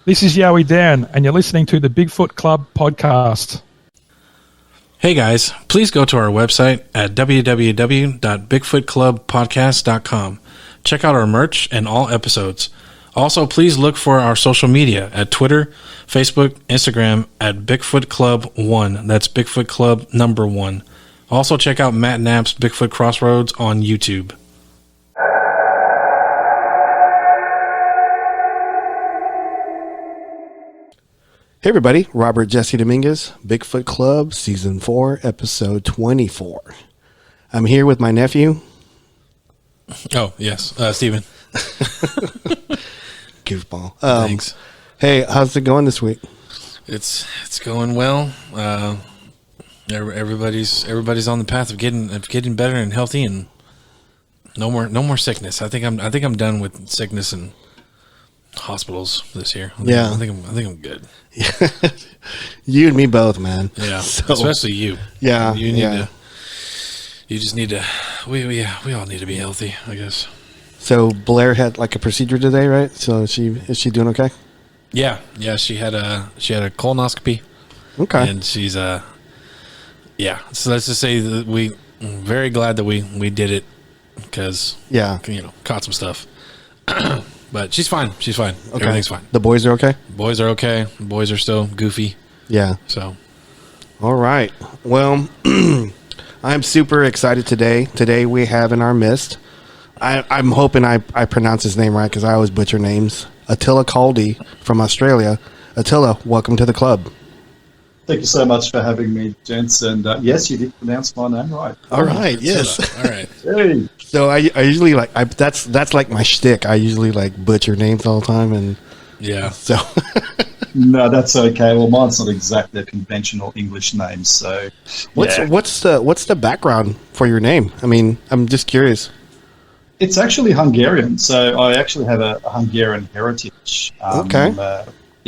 This is Yowie Dan, and you're listening to the Bigfoot Club podcast. Hey guys, please go to our website at www.bigfootclubpodcast.com. Check out our merch and all episodes. Also, please look for our social media at Twitter, Facebook, Instagram at Bigfoot Club 1. That's Bigfoot Club number 1. Also, check out Matt Knapp's Bigfoot Crossroads on YouTube. Hey everybody, Robert Jesse Dominguez, Bigfoot Club, Season 4, Episode 24. I'm here with my nephew. Oh, yes, Steven. Goofball. Thanks. Hey, how's it going this week? It's going well. Everybody's on the path of getting better and healthy, and no more sickness. I think I'm done with sickness and hospitals this year. I think I'm good. You and me both, man. Yeah, so, especially you. Yeah, you need to. You just need to. We all need to be healthy, I guess. So Blair had like a procedure today, right? So is she doing okay? Yeah. She had a colonoscopy. Okay. And she's So let's just say that I'm very glad that we did it because caught some stuff. But she's fine. Okay. Everything's fine. The boys are okay? Boys are okay. The boys are still goofy. Yeah. So. All right. Well, I'm super excited today. Today we have in our midst, I'm hoping I pronounce his name right because I always butcher names, Attila Kaldy from Australia. Attila, welcome to the club. Thank you so much for having me, gents. And yes, you did pronounce my name right. All right. Yes. All right. Hey. So I usually that's like my shtick. I usually like butcher names all the time, and yeah. So no, that's okay. Well, mine's not exactly a conventional English name. So what's the background for your name? I mean, I'm just curious. It's actually Hungarian. So I actually have a Hungarian heritage. Okay.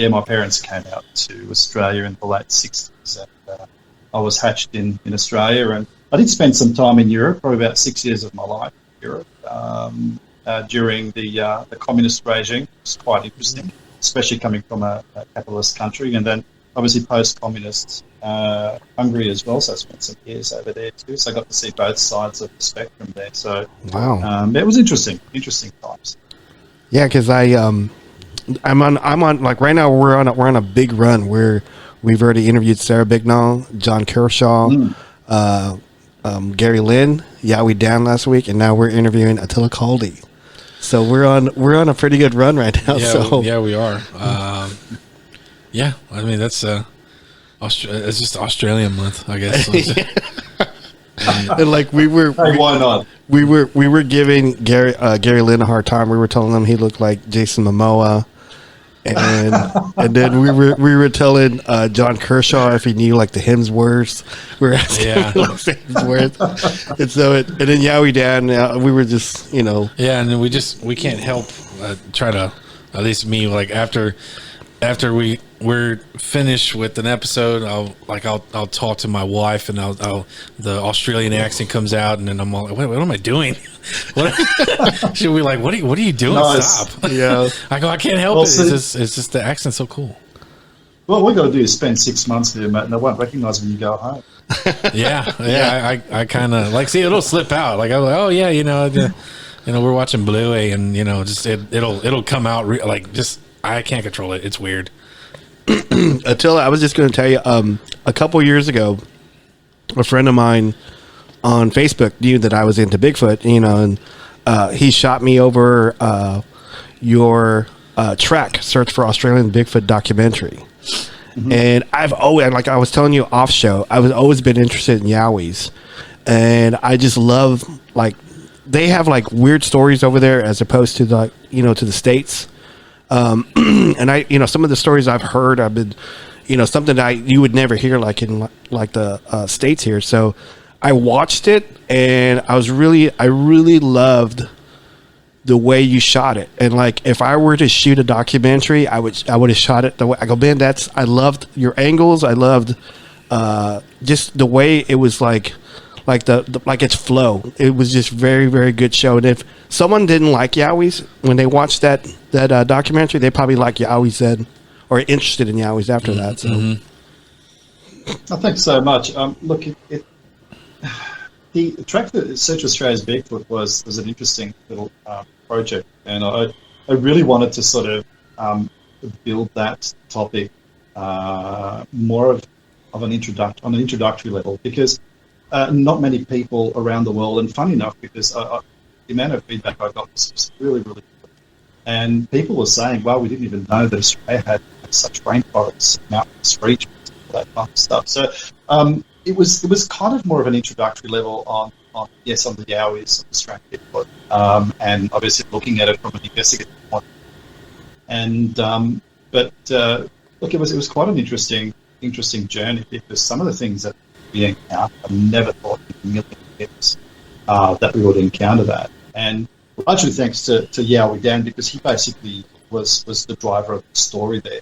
My parents came out to Australia in the late 60s. And, I was hatched in Australia, and I did spend some time in Europe, probably about 6 years of my life in Europe, during the communist regime. It was quite interesting, especially coming from a capitalist country. And then obviously post-communist Hungary as well, so I spent some years over there too. So I got to see both sides of the spectrum there. So wow, it was interesting times. Yeah, because I'm on like right now we're on a big run where we've already interviewed Sarah Bignall, John Kershaw, Gary Lynn, Yowie Dan last week, and now we're interviewing Attila Kaldy. So we're on a pretty good run right now. Yeah, we are. I mean that's it's just Australian month, I guess. And like we were, why not? We were giving Gary Lynn a hard time. We were telling him he looked like Jason Momoa. And then we were telling John Kershaw if he knew like the Hemsworths. We were asking him the Hemsworth. And then Yowie Dan, we were just Yeah, and then we can't help try to, at least me, like after we're finished with an episode, I'll talk to my wife, and the Australian accent comes out, and then I'm all like, what am I doing? She'll be like, what are you doing? Nice. Stop. Yeah. I go, I can't help it. It's just the accent's so cool. What we got to do is spend 6 months here, mate, and they won't recognise when you go home. Yeah. I kind of like, see, it'll slip out. Like I'm like, oh yeah, we're watching Bluey, and just it'll come out I can't control it. It's weird. Attila, I was just going to tell you, a couple years ago, a friend of mine on Facebook knew that I was into Bigfoot, and he shot me over your track, Search for Australian Bigfoot documentary. Mm-hmm. And I've always, like I was telling you off show, I've always been interested in Yowies. And I just love, like, they have like weird stories over there as opposed to to the States. And I, some of the stories I've heard, I've been, something that you would never hear like in like the States here. So I watched it, and I really loved the way you shot it. And like, if I were to shoot a documentary, I would have shot it the way I go, man, I loved your angles. I loved, just the way it was like its flow. It was just very, very good show. And if someone didn't like Yowies when they watched that documentary, they probably like Yowies then. or interested in yowies after that. So, Thanks so much. Look, the track that Search Australia's Bigfoot was an interesting little project, and I really wanted to sort of build that topic more of on an introductory level, because not many people around the world, and funny enough, because the amount of feedback I got was just really, really good. And people were saying, well, we didn't even know that Australia had such rainforests, mountainous regions, all that fun stuff. So it was kind of more of an introductory level on the yowies of Australian Bigfoot, and obviously looking at it from an investigative point. And look, it was quite an interesting journey, because some of the things that we encountered, I never thought in a million years that we would encounter that. And largely thanks to Yowie Dan, because he basically was the driver of the story there,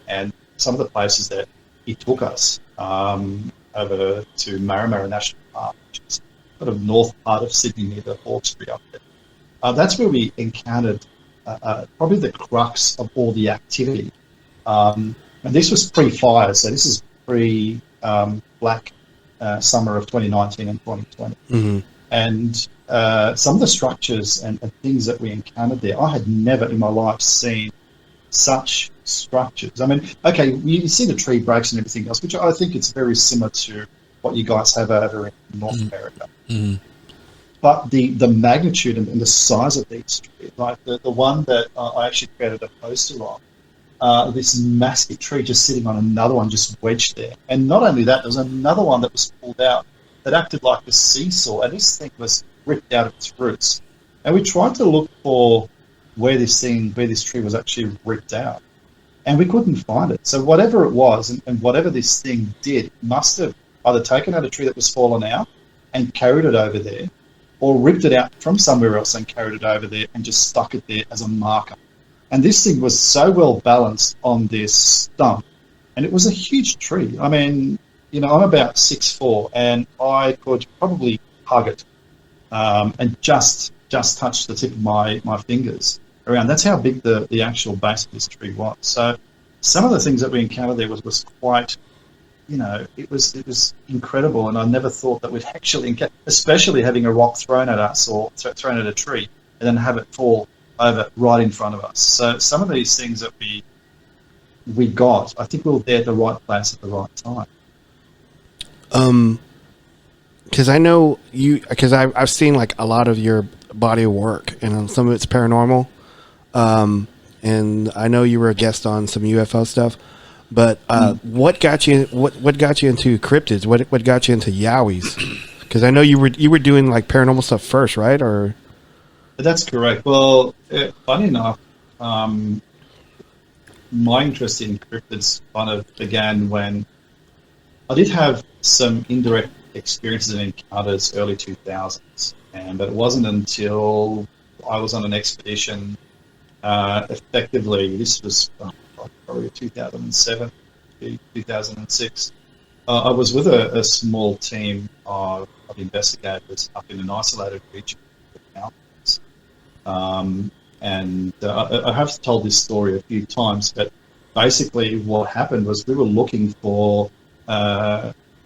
and some of the places that he took us over to Marramara National Park, which is sort of north part of Sydney near the Hawkesbury up there. That's where we encountered probably the crux of all the activity. And this was pre-fire, so this is pre-black summer of 2019 and 2020. Mm-hmm. And some of the structures and things that we encountered there, I had never in my life seen such structures. I mean, okay, you see the tree breaks and everything else, which I think it's very similar to what you guys have over in North America. Mm-hmm. But the magnitude and the size of these trees, like the one that I actually created a poster on, this massive tree just sitting on another one just wedged there. And not only that, there was another one that was pulled out that acted like a seesaw, and this thing was ripped out of its roots. And we tried to look for where this tree was actually ripped out, and we couldn't find it. So whatever it was, and whatever this thing did, it must have either taken out a tree that was fallen out and carried it over there, or ripped it out from somewhere else and carried it over there and just stuck it there as a marker. And this thing was so well balanced on this stump, and it was a huge tree. I mean, you know, I'm about 6'4", and I could probably hug it and just touch the tip of my fingers around. That's how big the actual base of this tree was. So some of the things that we encountered there was quite, you know, it was incredible, and I never thought that we'd actually encounter, especially having a rock thrown at us or thrown at a tree and then have it fall over right in front of us. So some of these things that we got, I think we were there at the right place at the right time. Because I know because I've seen like a lot of your body of work, and some of it's paranormal. And I know you were a guest on some UFO stuff, but what got you into cryptids? What got you into yowies? Because I know you were doing like paranormal stuff first, right? Or that's correct. Well, funny enough, my interest in cryptids kind of began when I did have some indirect experiences and encounters early 2000s, but it wasn't until I was on an expedition. Effectively, this was probably 2007, 2006. I was with a small team of investigators up in an isolated region of the mountains. And I have told this story a few times, but basically what happened was we were looking for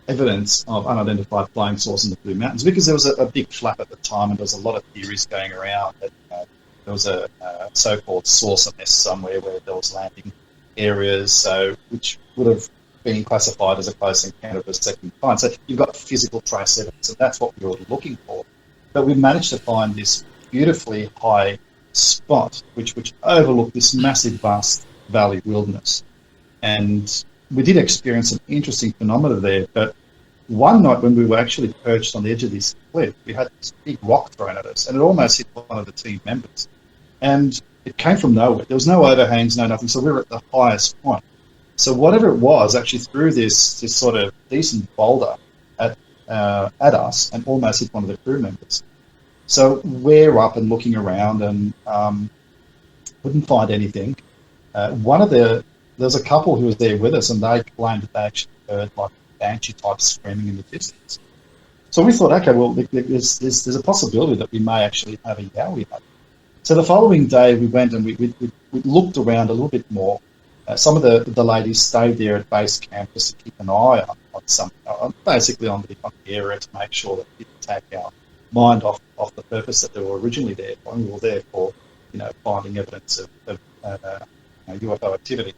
evidence of unidentified flying saucers in the Blue Mountains, because there was a big flap at the time, and there was a lot of theories going around that there was a so-called saucer nest somewhere where there was landing areas, which would have been classified as a close encounter of a second kind. So you've got physical trace evidence, and that's what we were looking for. But we managed to find this beautifully high spot which overlooked this massive, vast valley wilderness. And we did experience some interesting phenomena there, but one night when we were actually perched on the edge of this cliff, we had this big rock thrown at us, and it almost hit one of the team members. And it came from nowhere. There was no overhangs, no nothing, so we were at the highest point. So whatever it was actually threw this sort of decent boulder at us and almost hit one of the crew members. So we're up and looking around and couldn't find anything. There's a couple who was there with us, and they claimed that they actually heard like banshee type screaming in the distance. So we thought, okay, well, there's a possibility that we may actually have a yowie. So the following day we went and we looked around a little bit more, some of the ladies stayed there at base camp just to keep an eye on some, basically on the area to make sure that it didn't take our mind off the purpose that they were originally there for. We were there for, finding evidence of UFO activity.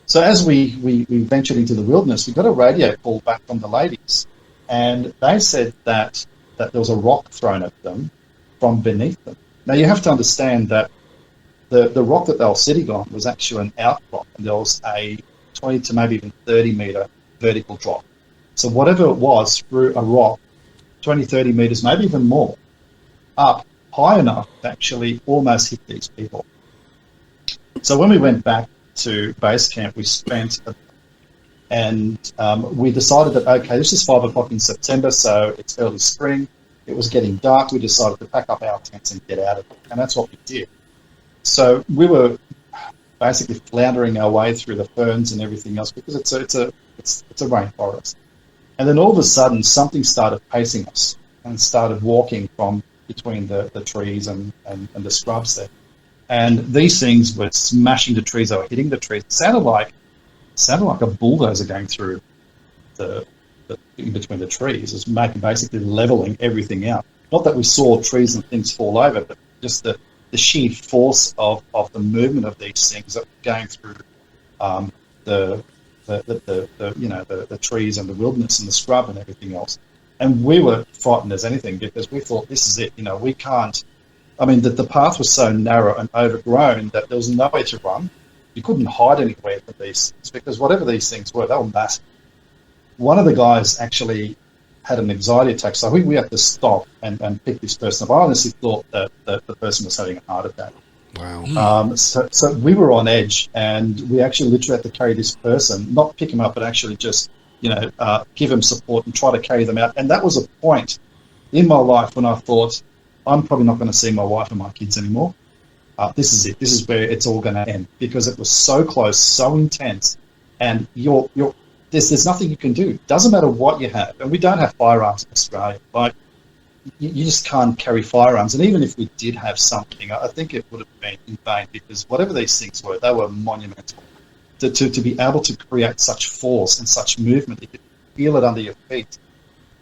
So as we ventured into the wilderness, we got a radio call back from the ladies, and they said that there was a rock thrown at them from beneath them. Now you have to understand that the rock that they were sitting on was actually an outcrop, and there was a 20 to maybe even 30 metre vertical drop. So whatever it was threw a rock 20, 30 metres, maybe even more, up high enough to actually almost hit these people. So when we went back to base camp, we spent, and we decided that, okay, this is 5 o'clock in September, so it's early spring. It was getting dark. We decided to pack up our tents and get out of it, and that's what we did. So we were basically floundering our way through the ferns and everything else because it's a rainforest. And then all of a sudden, something started pacing us and started walking from between the trees and the scrubs there. And these things were smashing the trees. They were hitting the trees. It sounded like a bulldozer going through the in between the trees. It was basically leveling everything out. Not that we saw trees and things fall over, but just the sheer force of the movement of these things that were going through the trees and the wilderness and the scrub and everything else. And we were frightened as anything because we thought, this is it. We can't. I mean, the path was so narrow and overgrown that there was nowhere to run. You couldn't hide anywhere from these things because whatever these things were, they were massive. One of the guys actually had an anxiety attack, so we had to stop and pick this person up. I honestly thought that the person was having a heart attack. Wow. So we were on edge, and we actually literally had to carry this person, not pick him up, but actually just, give him support and try to carry them out. And that was a point in my life when I thought, I'm probably not going to see my wife and my kids anymore. This is it. This is where it's all going to end because it was so close, so intense, and there's nothing you can do. Doesn't matter what you have, and we don't have firearms in Australia. Like you just can't carry firearms, and even if we did have something, I think it would have been in vain because whatever these things were, they were monumental. To be able to create such force and such movement, you could feel it under your feet.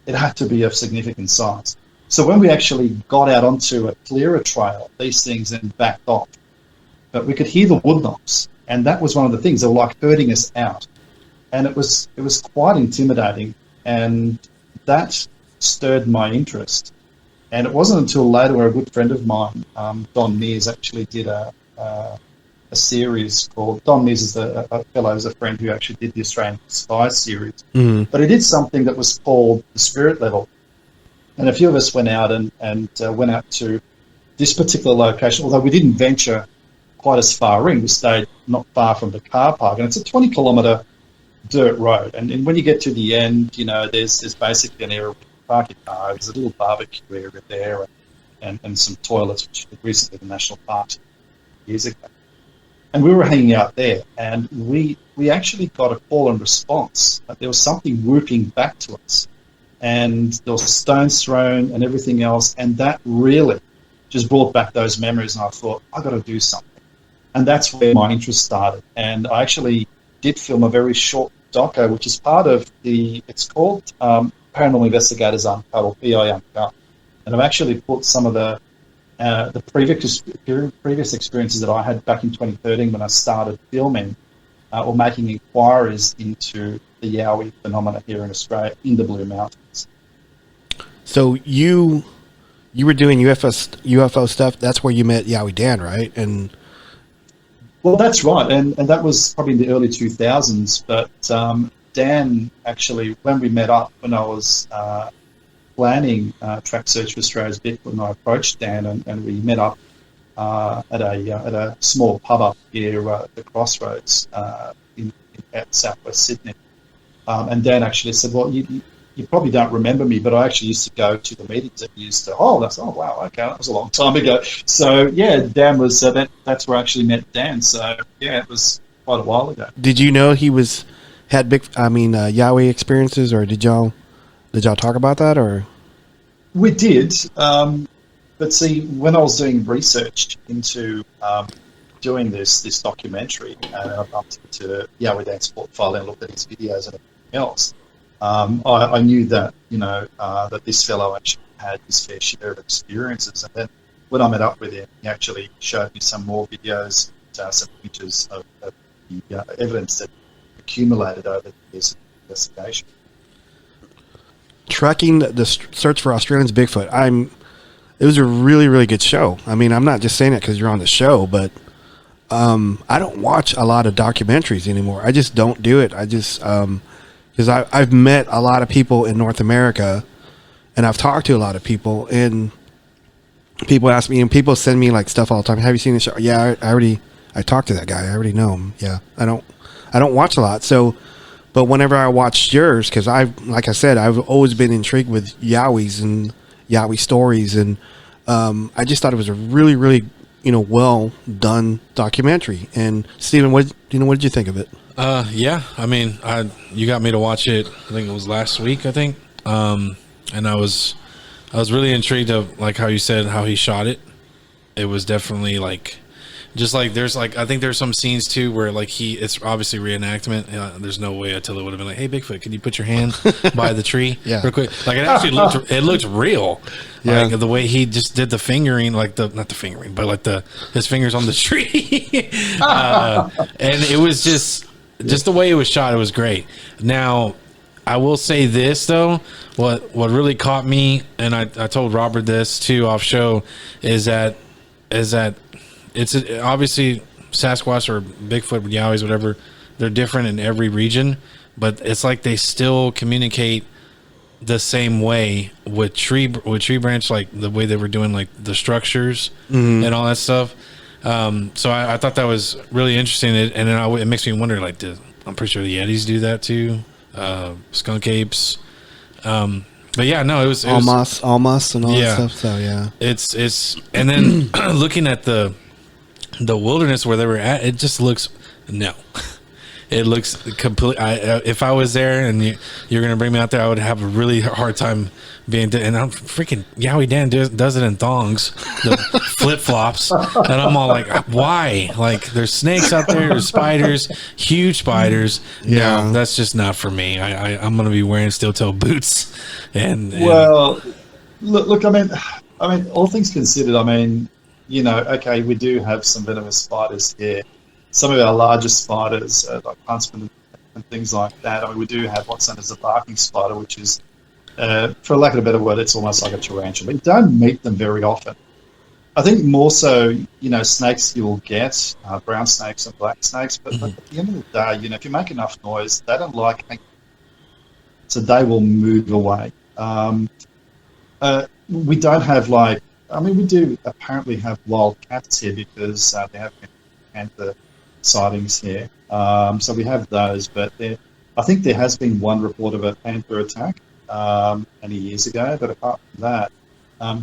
It had to be of significant size. So when we actually got out onto a clearer trail, these things then backed off. But we could hear the wood knocks, and that was one of the things. They were like herding us out. And it was quite intimidating, and that stirred my interest. And it wasn't until later where a good friend of mine, Don Mears, actually did a series called... Don Mears is a friend who actually did the Australian Spy series. Mm. But he did something that was called the Spirit Level. And a few of us went out and went out to this particular location, although we didn't venture quite as far in. We stayed not far from the car park, and it's a 20-kilometre dirt road. And when you get to the end, there's basically an area where you park your car. There's a little barbecue area there and some toilets, which recently the National Park years ago. And we were hanging out there, and we actually got a call and response that there was something whooping back to us. And there was stones thrown and everything else, and that really just brought back those memories, and I thought, I've got to do something. And that's where my interest started. And I actually did film a very short doco, which is part of it's called Paranormal Investigators Uncut, or PI Uncut. And I've actually put some of the previous experiences that I had back in 2013 when I started filming or making inquiries into the Yowie phenomena here in Australia in the Blue Mountains. So you were doing UFO stuff. That's where you met Yowie Dan, right? And well, that's right, and that was probably in the early 2000s. But Dan actually, when we met up, when I was planning Track Search for Australia's Bigfoot, and I approached Dan, and we met up at a small pub up here, the Crossroads at Southwest Sydney. And Dan actually said, well, you probably don't remember me, but I actually used to go to the meetings that you used to hold. I said, oh, wow, okay, that was a long time ago. So, yeah, Dan was, that's where I actually met Dan. So, yeah, it was quite a while ago. Did you know he had Yowie experiences, or did y'all talk about that, or? We did. But see, when I was doing research into doing this documentary, and I bumped into Yowie Dan's portfolio and looked at his videos and everything else, I knew that that this fellow actually had his fair share of experiences. And then when I met up with him, he actually showed me some more videos, some images of the evidence that accumulated over the years of investigation. Tracking the search for Australians Bigfoot. It was a really, really good show. I mean, I'm not just saying it because you're on the show, but I don't watch a lot of documentaries anymore. I just don't do it. I just because I've met a lot of people in North America, and I've talked to a lot of people, and people ask me, and people send me like stuff all the time. Have you seen the show? Yeah, I talked to that guy. I already know him. Yeah, I don't watch a lot. So, but whenever I watched yours, because like I said, I've always been intrigued with Yowies and Yowie stories, and I just thought it was a really, really, well done documentary. And Stephen, what did you think of it? Yeah, I mean, you got me to watch it. I think it was last week. I think, and I was really intrigued of like how you said how he shot it. It was definitely like, just like there's like I think there's some scenes too where like it's obviously reenactment. There's no way Attila would have been like, "Hey Bigfoot, can you put your hand by the tree real quick?" Like it actually looked real. Yeah. Like the way he just did the fingering, like not the fingering, but like his fingers on the tree, and it was just the way it was shot. It was great. Now, I will say this though, what really caught me, and I told Robert this too off show, is that it's obviously Sasquatch or Bigfoot, Yowies, whatever. They're different in every region, but it's like they still communicate the same way with tree branch, like the way they were doing like the structures and all that stuff. So I thought that was really interesting, and then it makes me wonder, like, I'm pretty sure the Yetis do that too, skunk apes. But yeah, no, it was almost and all that stuff. So yeah, it's and then looking at the wilderness where they were at, it just looks it looks complete. If I was there and you're gonna bring me out there, I would have a really hard time being. And I'm freaking Yowie Dan does it in thongs, the flip flops, and I'm all like, why? Like there's snakes out there, there's spiders, huge spiders. Yeah, no, that's just not for me. I'm gonna be wearing steel toe boots. And well, look, I mean, all things considered, okay, we do have some venomous spiders here. Some of our largest spiders, like huntsmen and things like that, we do have what's known as a barking spider, which is, for lack of a better word, it's almost like a tarantula. But you don't meet them very often. I think more so, snakes you'll get, brown snakes and black snakes, but at the end of the day, if you make enough noise, they don't like hanging. So they will move away. We don't have we do apparently have wild cats here because there have been panther sightings here. So we have those, but I think there has been one report of a panther attack many years ago, but apart from that,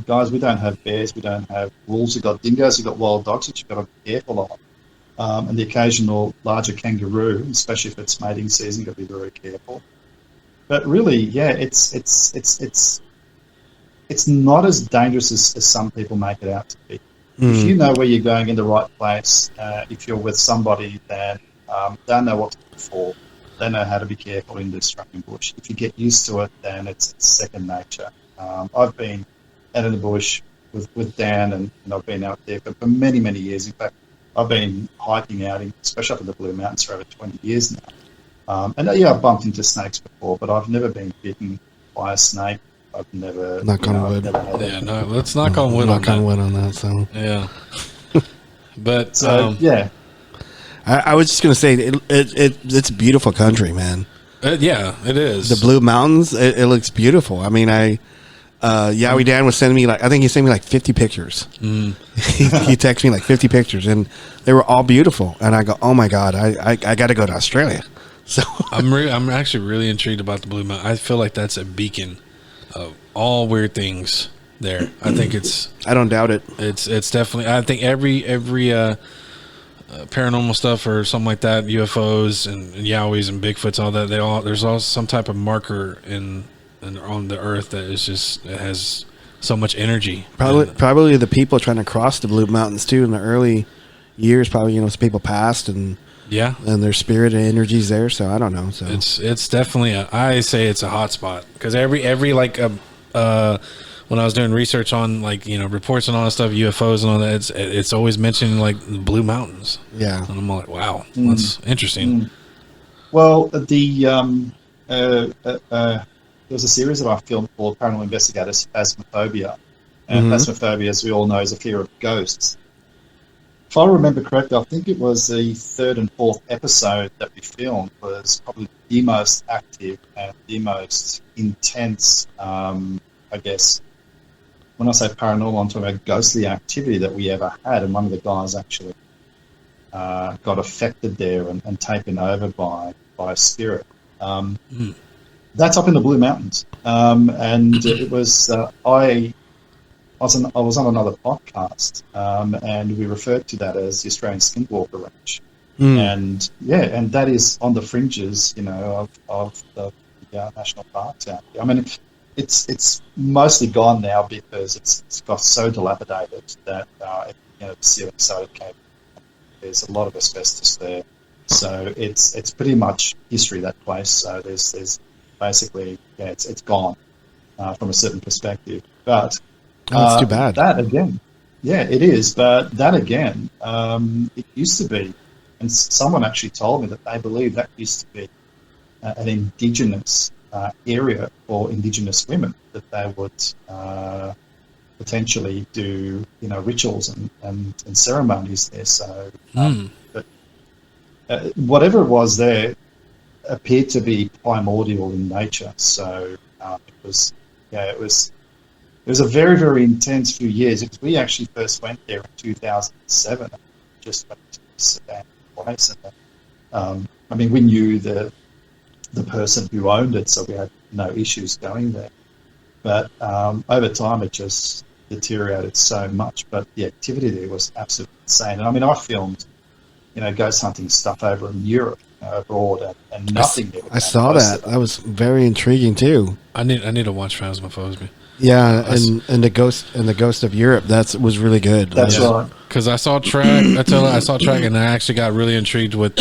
guys, we don't have bears, we don't have wolves, we've got dingoes, we've got wild dogs, which you've got to be careful of. And the occasional larger kangaroo, especially if it's mating season, you've got to be very careful. But really, yeah, it's not as dangerous as some people make it out to be. If you know where you're going in the right place, if you're with somebody that don't know what to look for, they know how to be careful in the struggling bush. If you get used to it, then it's second nature. I've been out in the bush with Dan, and I've been out there for many, many years. In fact, I've been hiking out, especially up in the Blue Mountains, for over 20 years now. And yeah, I've bumped into snakes before, but I've never been bitten by a snake. I've never. Knock on wood. Let's knock on wood. Knock on wood on that. So yeah. But yeah, I was just gonna say it's a beautiful country, man. Yeah, it is. The Blue Mountains. It looks beautiful. I mean, Yowie Dan was sending me I think he sent me 50 pictures. He texted me 50 pictures, and they were all beautiful. And I go, oh my god, I got to go to Australia. So I'm actually really intrigued about the Blue Mountain. I feel like that's a beacon of all weird things there. I think I don't doubt it. It's definitely. I think every paranormal stuff or something like that, UFOs and Yowies and Bigfoots, all that. There's all some type of marker on the earth that is just it has so much energy. Probably the people trying to cross the Blue Mountains too in the early years, probably, some people passed and their spirit and energy's there. So I don't know. So it's definitely I say it's a hot spot because every like when I was doing research on like reports and all that stuff, UFOs and all that, it's always mentioning like the Blue Mountains. Yeah, and I'm like, wow, that's interesting. Well, there was a series that I filmed called Paranormal Investigators Phasmophobia. And phasmophobia, as we all know, is a fear of ghosts. If I remember correctly, I think it was the third and fourth episode that we filmed was probably the most active and the most intense, I guess. When I say paranormal, I'm talking about ghostly activity that we ever had. And one of the guys actually got affected there and taken over by a spirit. That's up in the Blue Mountains. And it was, I was on another podcast, and we referred to that as the Australian Skinwalker Range. And that is on the fringes, of the national parks out here. I mean, it's mostly gone now because it's got so dilapidated that the ceiling started caving. There's a lot of asbestos there, so it's pretty much history, that place. So there's basically it's gone from a certain perspective, but. That's too bad. That again, it is. But that again, it used to be, and someone actually told me that they believe that used to be an indigenous area for indigenous women, that they would potentially do, rituals and ceremonies there. So, but whatever it was there appeared to be primordial in nature. So it was a very, very intense few years because we actually first went there in 2007. Just went to this place. And, we knew the person who owned it, so we had no issues going there. But over time, it just deteriorated so much. But the activity there was absolutely insane. And I filmed, ghost hunting stuff over in Europe, abroad, and nothing. I saw that. That was very intriguing too. I need to watch Phasmophobia. Yeah, and the Ghost of Europe, was really good. That's right. Because I saw track, and I actually got really intrigued with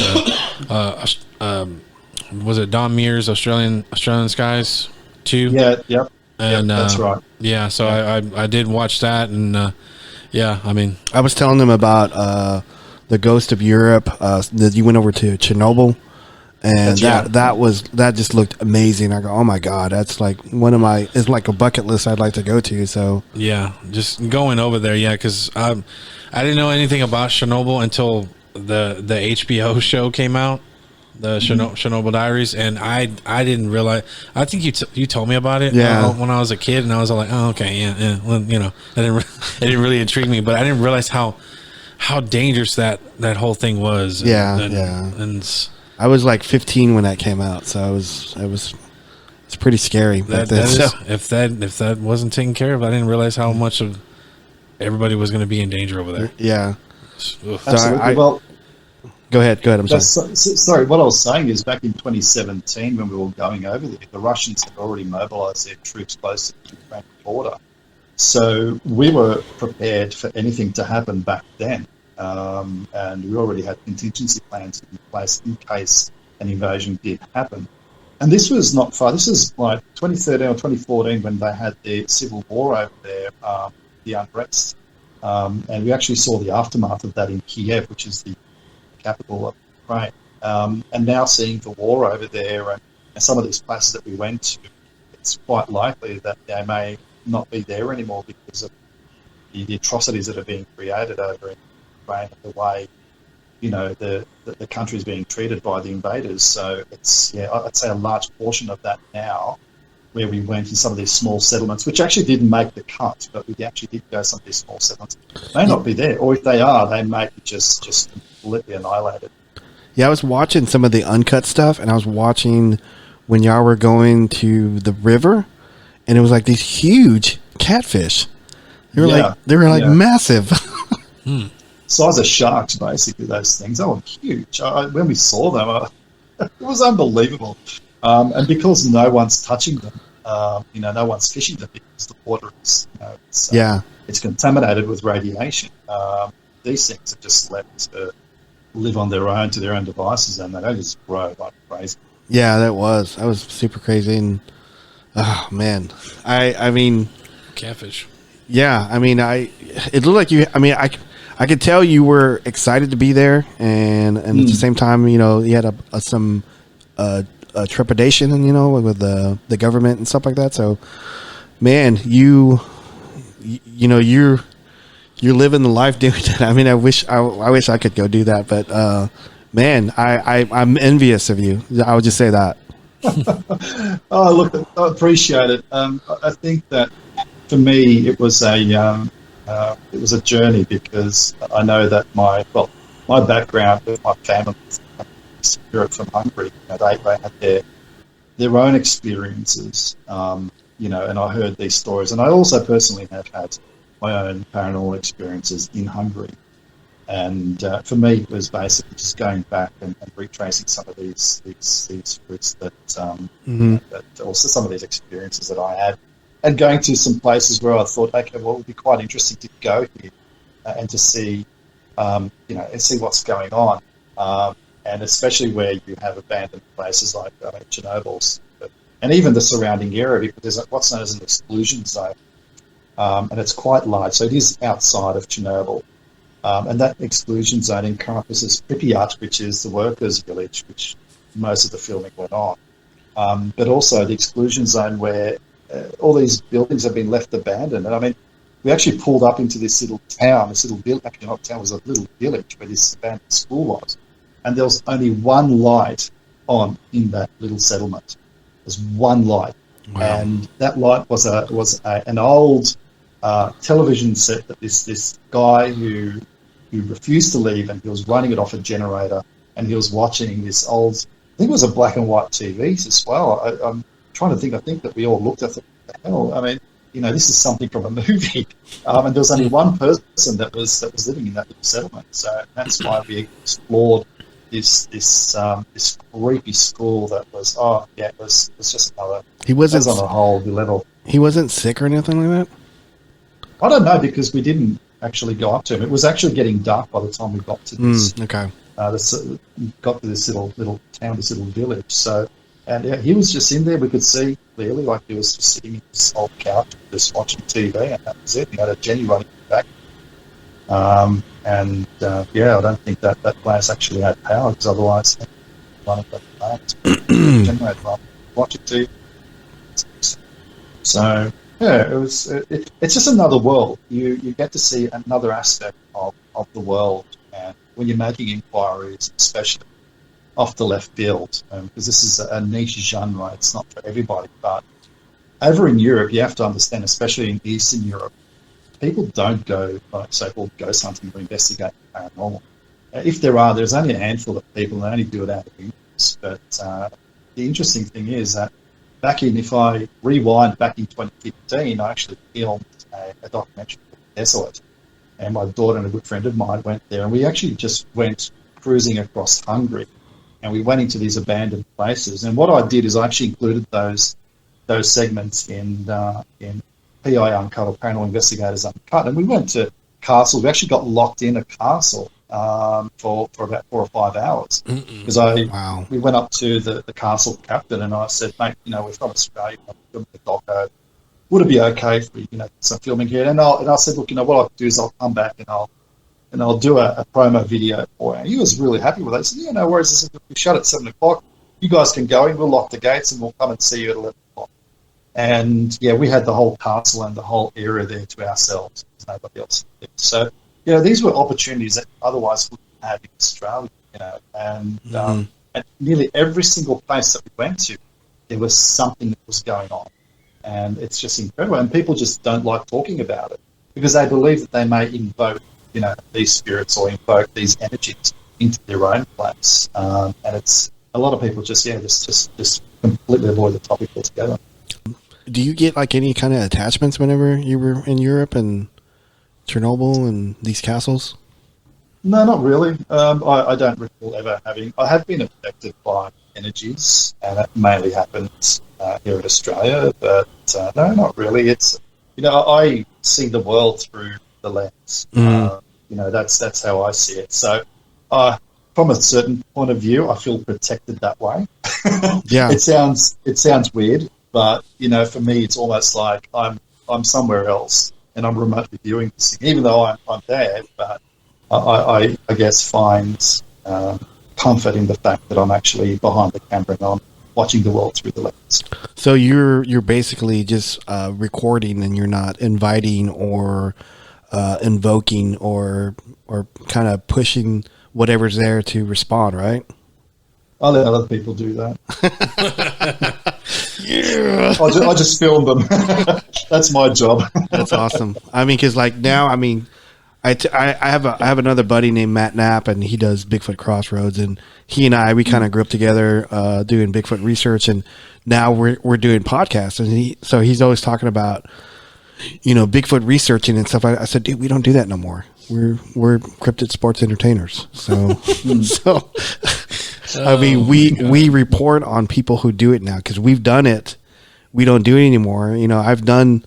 was it Don Mears Australian Skies 2? Yeah, yep. And that's right. Yeah, so I did watch that, and I was telling them about the Ghost of Europe that you went over to Chernobyl. And that just looked amazing. I go, oh my God, that's like it's like a bucket list I'd like to go to. So yeah, just going over there. Yeah. Cause I didn't know anything about Chernobyl until the HBO show came out, the Chernobyl Diaries. And I didn't realize, I think you told me about it when I was a kid, and I was like, oh, okay. Yeah. Well, it didn't really intrigue me, but I didn't realize how dangerous that whole thing was. And I was like 15 when that came out, so it's pretty scary. If that wasn't taken care of, I didn't realize how much of everybody was going to be in danger over there. Yeah. Absolutely. Go ahead. I'm sorry. Sorry, what I was saying is back in 2017 when we were going over there, the Russians had already mobilized their troops close to the Ukraine border. So we were prepared for anything to happen back then. And we already had contingency plans in place in case an invasion did happen. And this was not far. This is like 2013 or 2014 when they had the civil war over there, the unrest. And we actually saw the aftermath of that in Kiev, which is the capital of Ukraine. And now seeing the war over there and some of these places that we went to, it's quite likely that they may not be there anymore because of the atrocities that are being created over in the way the country is being treated by the invaders. So it's I'd say a large portion of that now, where we went in some of these small settlements, which actually didn't make the cut, but we actually did go to some of these small settlements, may not be there, or if they are, they may be just completely annihilated. Yeah, I was watching some of the uncut stuff, and I was watching when y'all were going to the river, and it was like these huge catfish. They were like massive. Size of sharks, basically, those things. They were huge. When we saw them, it was unbelievable. And because no one's touching them, no one's fishing them because the water is, it's contaminated with radiation. these things are just left to live on their own, to their own devices, and they just grow like crazy. Yeah, that was super crazy, and oh man, I mean, Catfish. yeah, I mean, it looked like you. I mean, I could tell you were excited to be there, and at the same time, you know, you had some trepidation, you know, with the government and stuff like that. So, man, you know, you're living the life doing that. I mean, I wish I could go do that, but man, I'm envious of you. I would just say that. Oh, look, I appreciate it. I think that for me, it was a journey, because I know that my background with my family is from Hungary. You know, they had their own experiences, you know, and I heard these stories, and I also personally have had my own paranormal experiences in Hungary. And for me, it was basically just going back and retracing some of these roots that, that also some of these experiences that I had, and going to some places where I thought, okay, well, it would be quite interesting to go here and to see, you know, and see what's going on, and especially where you have abandoned places like Chernobyl, and even the surrounding area, because there's what's known as an exclusion zone, and it's quite large. So it is outside of Chernobyl. And that exclusion zone encompasses Pripyat, which is the workers' village, which most of the filming went on. But also the exclusion zone where all these buildings have been left abandoned. And I mean, we actually pulled up into this little town, actually not town, it was a little village where this abandoned school was. And there was only one light on in that little settlement. There's one light. Wow. And that light was an old television set that this guy who refused to leave, and he was running it off a generator, and he was watching this old, I think it was a black and white TV as well. I'm trying to think. I think that we all looked at it. What the hell? I mean, you know, this is something from a movie, and there was only one person that was living in that little settlement. So that's why we explored this creepy school that was it was just another. He wasn't on a whole level. He wasn't sick or anything like that. I don't know, because we didn't actually go up to him. It was actually getting dark by the time we got to this. Got to this little town, this little village. So, and yeah, he was just in there. We could see clearly, like he was just sitting in this old couch, just watching TV, and that was it. He had a Jenny running back. I don't think that place actually had power, because otherwise, running that plant, generator, watching TV. So. Yeah, it's just another world. You get to see another aspect of the world, and when you're making inquiries, especially off the left field, because this is a niche genre, it's not for everybody. But over in Europe, you have to understand, especially in Eastern Europe, people don't go like so-called ghost hunting or investigate paranormal. If there's only a handful of people, and they only do it out of interest. But the interesting thing is that if I rewind back in 2015, I actually filmed a documentary called Desolate, and my daughter and a good friend of mine went there, and we actually just went cruising across Hungary, and we went into these abandoned places. And what I did is I actually included those segments in PI Uncut, or Paranormal Investigators Uncut, and we went to castles. We actually got locked in a castle for about 4 or 5 hours, because we went up to the castle captain, and I said, mate, you know, we're from Australia, we're filming a doco. Would it be okay if we, you know, some filming here? And I said, look, you know, what I'll do is I'll come back and I'll do a promo video for you. And he was really happy with it. He said, yeah, no worries. I said, we shut at 7 o'clock. You guys can go in. We'll lock the gates and we'll come and see you at 11 o'clock. And yeah, we had the whole castle and the whole area there to ourselves. There's nobody else there. So, you know, these were opportunities that otherwise wouldn't have in Australia, you know, and at nearly every single place that we went to, there was something that was going on. And it's just incredible. And people just don't like talking about it, because they believe that they may invoke, you know, these spirits or invoke these energies into their own place. And it's a lot of people just completely avoid the topic altogether. Do you get like any kind of attachments whenever you were in Europe and Chernobyl and these castles? No, not really. I don't recall ever having. I have been affected by energies, and that mainly happens here in Australia. But no, not really. It's, you know, I see the world through the lens. That's how I see it. So, from a certain point of view, I feel protected that way. Yeah. It sounds weird, but for me, it's almost like I'm somewhere else and I'm remotely viewing this thing, even though I'm there. But I guess find comfort in the fact that I'm actually behind the camera and I'm watching the world through the lens. So you're basically just recording, and you're not inviting or invoking or kind of pushing whatever's there to respond, right? I let other people do that. Yeah. I just film them. That's my job. That's awesome. I mean, because like now, I mean, I have another buddy named Matt Knapp, and he does Bigfoot Crossroads, and he and we kind of grew up together doing Bigfoot research, and now we're doing podcasts, and he's always talking about Bigfoot researching and stuff. I said, dude, we don't do that no more. We're cryptid sports entertainers. So I mean, we report on people who do it now because we've done it. We don't do it anymore. I've done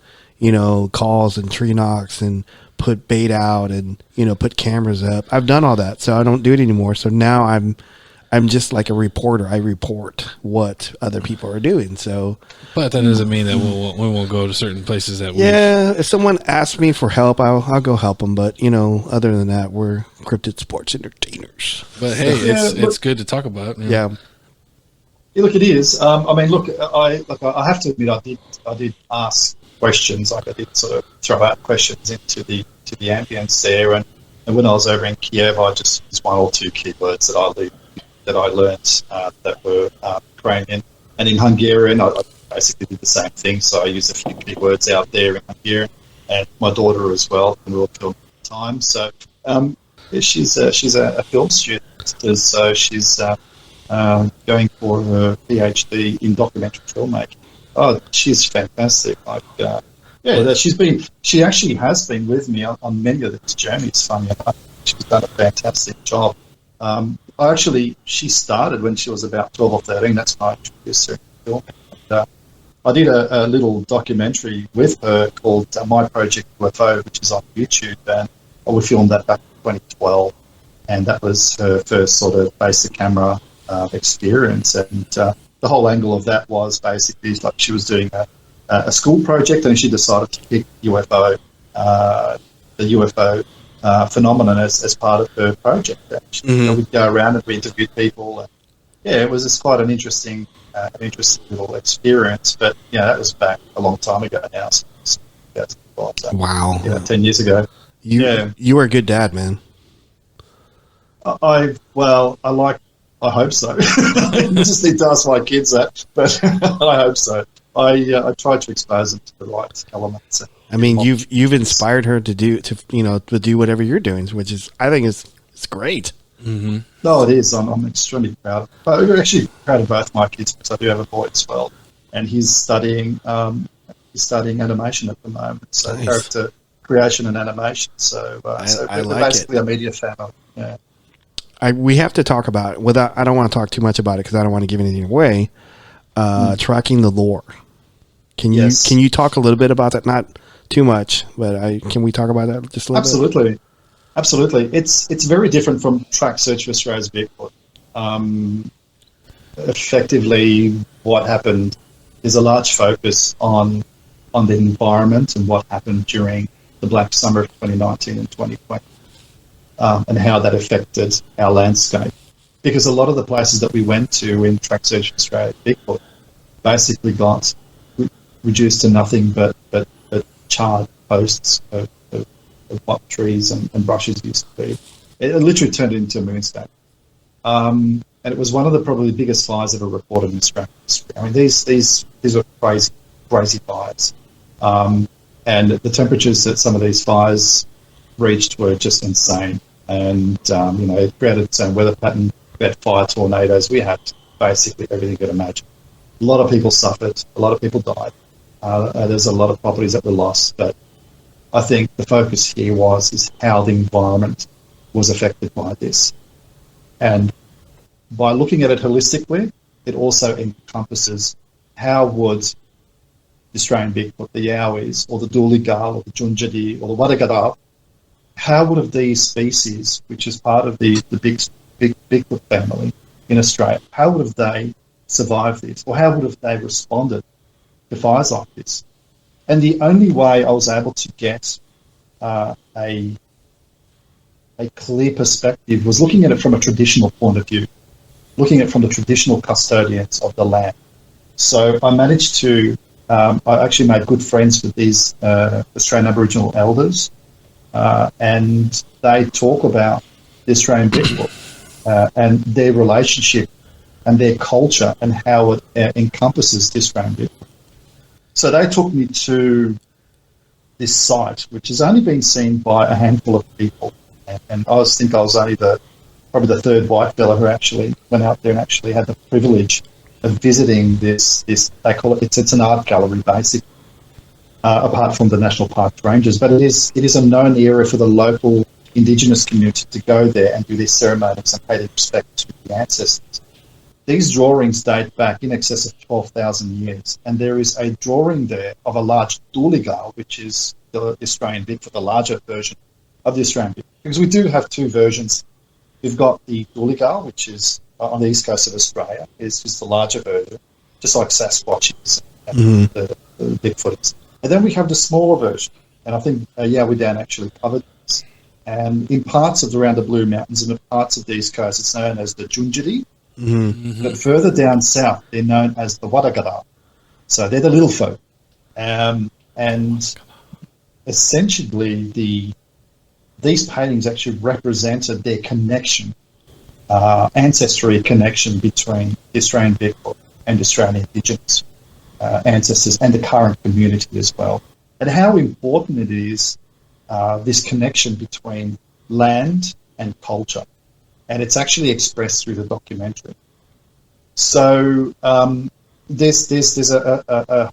calls and tree knocks and put bait out and put cameras up. I've done all that, so I don't do it anymore. So now I'm just like a reporter. I report what other people are doing. So, but that doesn't mean that we won't go to certain places that. If someone asks me for help, I'll go help them. But other than that, we're cryptid sports entertainers. But hey, it's good to talk about. Yeah. Look, it is. I mean, look, I have to admit, I did ask questions. Like I did sort of throw out questions into the ambience there, and when I was over in Kiev, I just used one or two keywords that I learned that were Ukrainian, and in Hungarian, I basically did the same thing. So I used a few keywords out there in Hungarian, and my daughter as well, and we were filming at the time. So she's a film student, so she's going for her PhD in documentary filmmaking. Oh, she's fantastic! She actually has been with me on many of these journeys. Funny enough, she's done a fantastic job. She started when she was about 12 or 13. That's when I introduced her to film. And, I did a little documentary with her called My Project UFO, which is on YouTube, and we filmed that back in 2012. And that was her first sort of basic camera experience. And the whole angle of that was basically like she was doing a school project, and she decided to pick the UFO phenomenon as part of her project. We'd go around and we interviewed people. And, it was just quite an interesting little experience. But that was back a long time ago now. So, wow. 10 years ago. You were a good dad, man. I hope so. I just need to ask my kids that, but I hope so. I try to expose them to the right elements. I mean, you've inspired her to do whatever you're doing, which is, I think, it's great. Mm-hmm. No, it is. I'm extremely proud. I'm actually proud of both my kids because I do have a boy as well, and he's studying animation at the moment, so nice. Character creation and animation. So, we're like basically a media family. Yeah. We have to talk about it. I don't want to talk too much about it because I don't want to give anything away. Tracking the lore. Can you talk a little bit about that? Not too much, but can we talk about that just a little bit? Absolutely. It's very different from Track Search for Australia's Bigfoot. Effectively, what happened is a large focus on the environment and what happened during the Black Summer of 2019 and 2020, and how that affected our landscape. Because a lot of the places that we went to in Track Search for Australia's Bigfoot basically got reduced to nothing but charred posts of what trees and brushes used to be. It literally turned into a moonscape. And it was one of the probably biggest fires ever reported in Australia. I mean, these were crazy fires. And the temperatures that some of these fires reached were just insane. And, it created its own weather pattern. We had fire tornadoes. We had basically everything you could imagine. A lot of people suffered. A lot of people died. There's a lot of properties that were lost. But I think the focus here is how the environment was affected by this. And by looking at it holistically, it also encompasses how would the Australian Bigfoot, the Yowies, or the Dooligal, or the Junjadi, or the Wadagadarp how would have these species, which is part of the Bigfoot family in Australia, how would have they survived this, or how would have they responded to fires like this? And the only way I was able to get a clear perspective was looking at it from a traditional point of view, looking at it from the traditional custodians of the land. So I managed to, I actually made good friends with these Australian Aboriginal elders, and they talk about the Australian Bigfoot and their relationship and their culture and how it encompasses the Australian Bigfoot. So they took me to this site, which has only been seen by a handful of people. And I think I was only probably the third white fella who actually went out there and actually had the privilege of visiting this they call it, it's an art gallery basically, apart from the National Park Rangers, but it is a known area for the local Indigenous community to go there and do their ceremonies and pay their respect to the ancestors. These drawings date back in excess of 12,000 years, and there is a drawing there of a large dooligal, which is the Australian Bigfoot, the larger version of the Australian Bigfoot. Because we do have two versions. We've got the dooligal, which is on the east coast of Australia, is the larger version, just like Sasquatch is and the Bigfoot is. And then we have the smaller version, and I think we Dan actually covered this. And in parts of around the Blue Mountains and in parts of the east coast, it's known as the Junjiri. But further down south, they're known as the Wadagara. So they're the little folk. And essentially, these paintings actually represented their connection, ancestry connection between the Australian Bigfoot and Australian Indigenous ancestors and the current community as well. And how important it is, this connection between land and culture. And it's actually expressed through the documentary. So there's a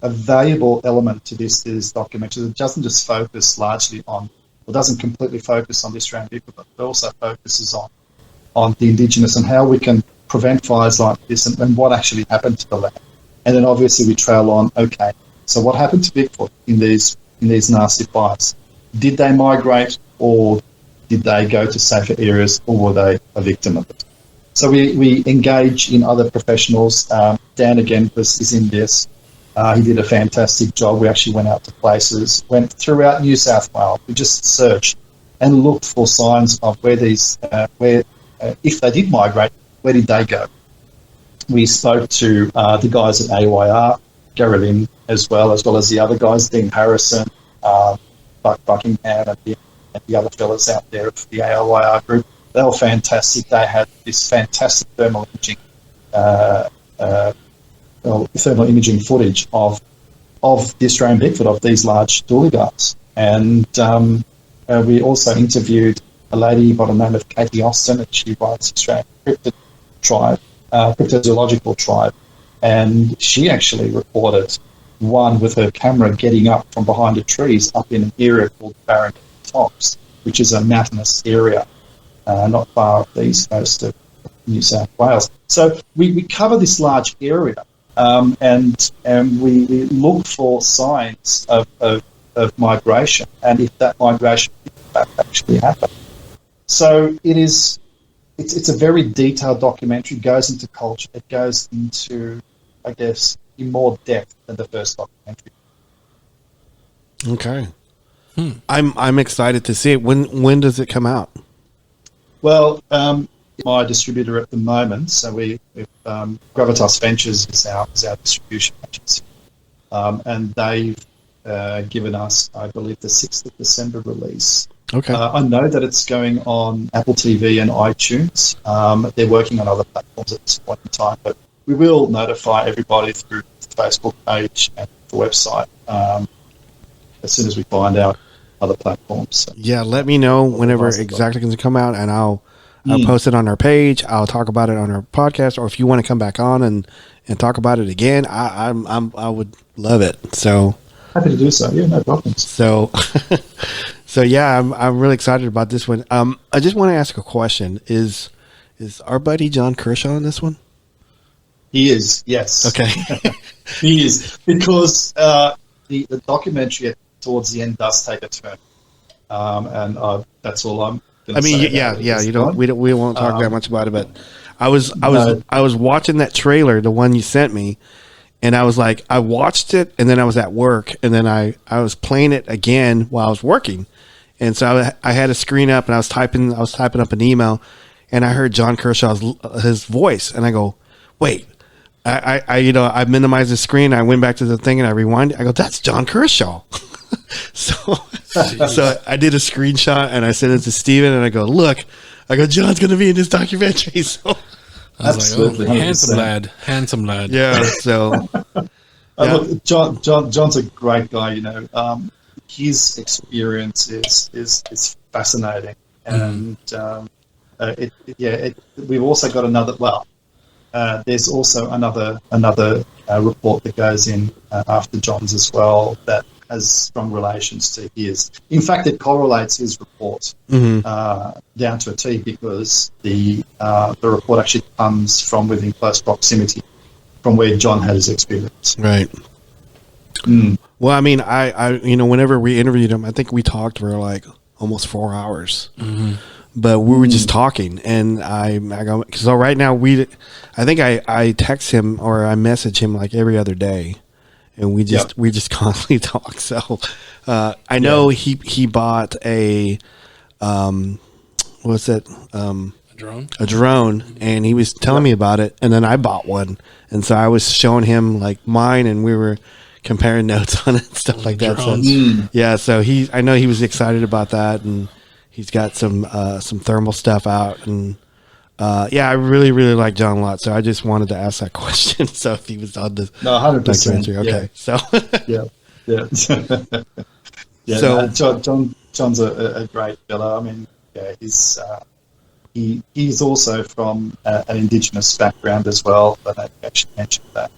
valuable element to this documentary that doesn't just focus largely on, or doesn't completely focus on the Australian Bigfoot, but it also focuses on the Indigenous and how we can prevent fires like this and what actually happened to the land. And then obviously we trail on, okay, so what happened to Bigfoot in these nasty fires? Did they migrate, or did they go to safer areas, or were they a victim of it? So we engage in other professionals. Dan, again, is in this. He did a fantastic job. We actually went out to places, went throughout New South Wales. We just searched and looked for signs of where if they did migrate, where did they go? We spoke to the guys at AYR, Gary Lynn, as well as the other guys, Dean Harrison, Buck Buckingham, and the other fellas out there of the AYR group. They were fantastic. They had this fantastic thermal imaging footage of the Australian Bigfoot, of these large doolittle. And we also interviewed a lady by the name of Katie Austin, and she runs Australian Cryptozoological Tribe, and she actually reported one with her camera getting up from behind the trees up in an area called Barron Tops, which is a mountainous area not far off the east coast of New South Wales. So we cover this large area, and we look for signs of migration, and if that migration actually happened. So it's a very detailed documentary. It goes into culture. It goes into, I guess, in more depth than the first documentary. Okay. I'm excited to see it. When does it come out? Well, my distributor at the moment, so we Gravitas Ventures is our distribution agency, and they've given us, I believe, the 6th of December release. Okay. I know that it's going on Apple TV and iTunes. They're working on other platforms at this point in time, but we will notify everybody through the Facebook page and the website as soon as we find out other platforms. So, yeah, let me know whenever exactly it's going to come out, and I'll post it on our page. I'll talk about it on our podcast, or if you want to come back on and talk about it again, I would love it. So happy to do so. Yeah, no problems. So yeah, I'm really excited about this one. I just want to ask a question. Is our buddy John Kershaw on this one? He is, yes. Okay. He is, because the documentary towards the end does take a turn. and that's all I'm. I mean, yeah. You don't. We won't talk that much about it. But I was watching that trailer, the one you sent me, and I was like, I watched it, and then I was at work, and then I was playing it again while I was working, and so I had a screen up, and I was typing up an email, and I heard John Kershaw's his voice, and I go, wait. I minimized the screen. I went back to the thing and I rewind it. I go, that's John Kershaw. so I did a screenshot and I sent it to Steven and I go, look, John's going to be in this documentary. So absolutely, like, handsome lad. Yeah. So look, John's a great guy. His experience is fascinating, and we've also got another. Well. There's also another report that goes in after John's as well that has strong relations to his. In fact, it correlates his report down to a T because the report actually comes from within close proximity from where John had his experience. Right. Well, I mean, I whenever we interviewed him, I think we talked for like almost 4 hours. But we were just talking, and I go, so right now I think I text him or I message him like every other day, and we just constantly talk. So I know he bought a what's it a drone, and he was telling me about it, and then I bought one, and so I was showing him like mine, and we were comparing notes on it and stuff like that. So I know he was excited about that, and he's got some thermal stuff out, and I really, really like John a lot. So I just wanted to ask that question. So if he was on the 100%, okay. So So John's a great fella. I mean, he's also from an Indigenous background as well. But I actually mentioned that.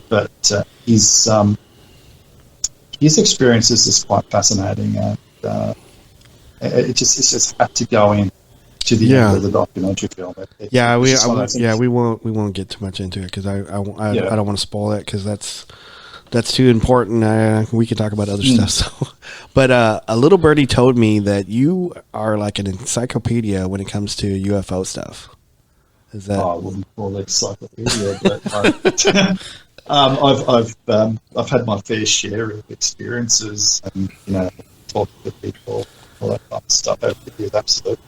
But his experiences is quite fascinating, and it just had to go in to the end of the documentary film. We won't get too much into it because I don't want to spoil it because that's too important. We can talk about other stuff. So, but a little birdie told me that you are like an encyclopedia when it comes to UFO stuff. Is that? I wouldn't call it encyclopedia, but I've had my fair share of experiences, and talking to people, all that kind of stuff over the years. Absolutely.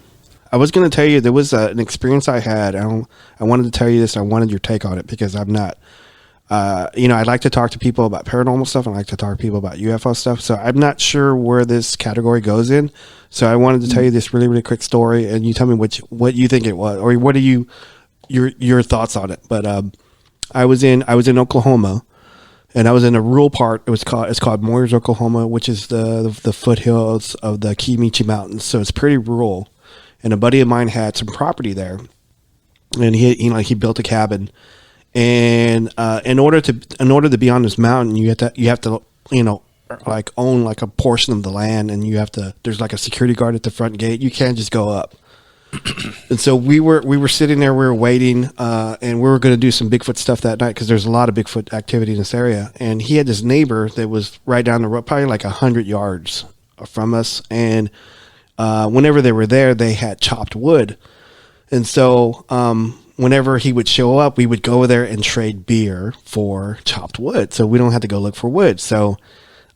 I was going to tell you there was an experience I had. I wanted to tell you this. I wanted your take on it because I'm not. I like to talk to people about paranormal stuff. And I like to talk to people about UFO stuff. So I'm not sure where this category goes in. So I wanted to tell you this really, really quick story, and you tell me what you think it was, or what are your thoughts on it. But I was in Oklahoma, and I was in a rural part. It's called Moyers, Oklahoma, which is the foothills of the Kiamichi Mountains. So it's pretty rural. And a buddy of mine had some property there, and he built a cabin. And in order to be on this mountain, you have to like own like a portion of the land, and there's like a security guard at the front gate. You can't just go up. And so we were sitting there, we were waiting, and we were going to do some Bigfoot stuff that night because there's a lot of Bigfoot activity in this area. And he had this neighbor that was right down the road, probably like 100 yards from us. And whenever they were there, they had chopped wood. And so whenever he would show up, we would go there and trade beer for chopped wood. So we don't have to go look for wood. So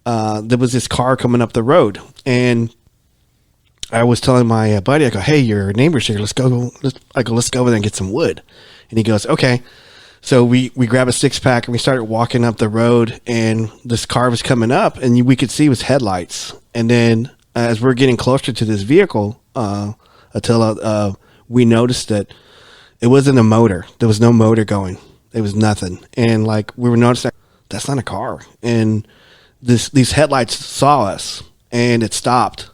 there was this car coming up the road, and I was telling my buddy, I go, hey, your neighbor's here. Let's go over there and get some wood. And he goes, okay. So we grab a 6-pack and we started walking up the road, and this car was coming up, and we could see it was headlights. And then as we're getting closer to this vehicle, Attila, we noticed that it wasn't a motor. There was no motor going. It was nothing. And like we were noticing, that's not a car. And these headlights saw us, and it stopped.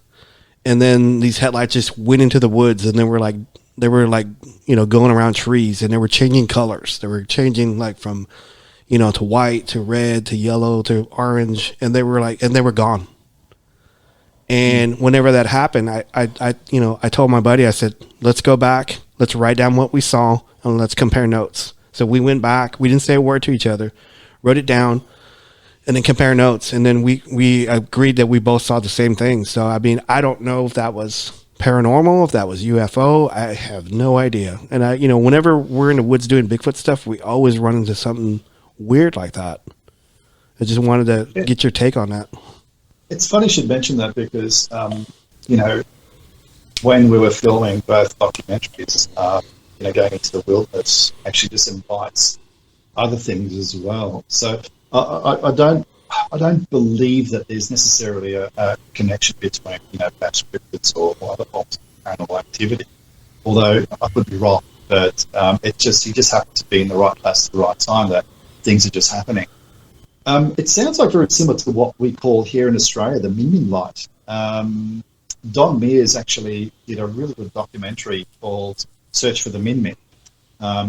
And then these headlights just went into the woods, and they were like going around trees, and they were changing colors. They were changing like from, to white to red to yellow to orange, and they were gone. And whenever that happened, I told my buddy, I said, let's go back, let's write down what we saw, and let's compare notes. So we went back, we didn't say a word to each other, wrote it down. and then compare notes. And then we agreed that we both saw the same thing. So, I mean, I don't know if that was paranormal, if that was UFO. I have no idea. And whenever we're in the woods doing Bigfoot stuff, we always run into something weird like that. I just wanted to get your take on that. It's funny you should mention that because, when we were filming both documentaries, going into the wilderness actually just invites other things as well. So I don't believe that there's necessarily a connection between, perhaps cryptids or other forms of paranormal activity. Although I could be wrong, but you just happen to be in the right place at the right time that things are just happening. It sounds like very similar to what we call here in Australia the Min light. Don Mears actually did a really good documentary called Search for the Min.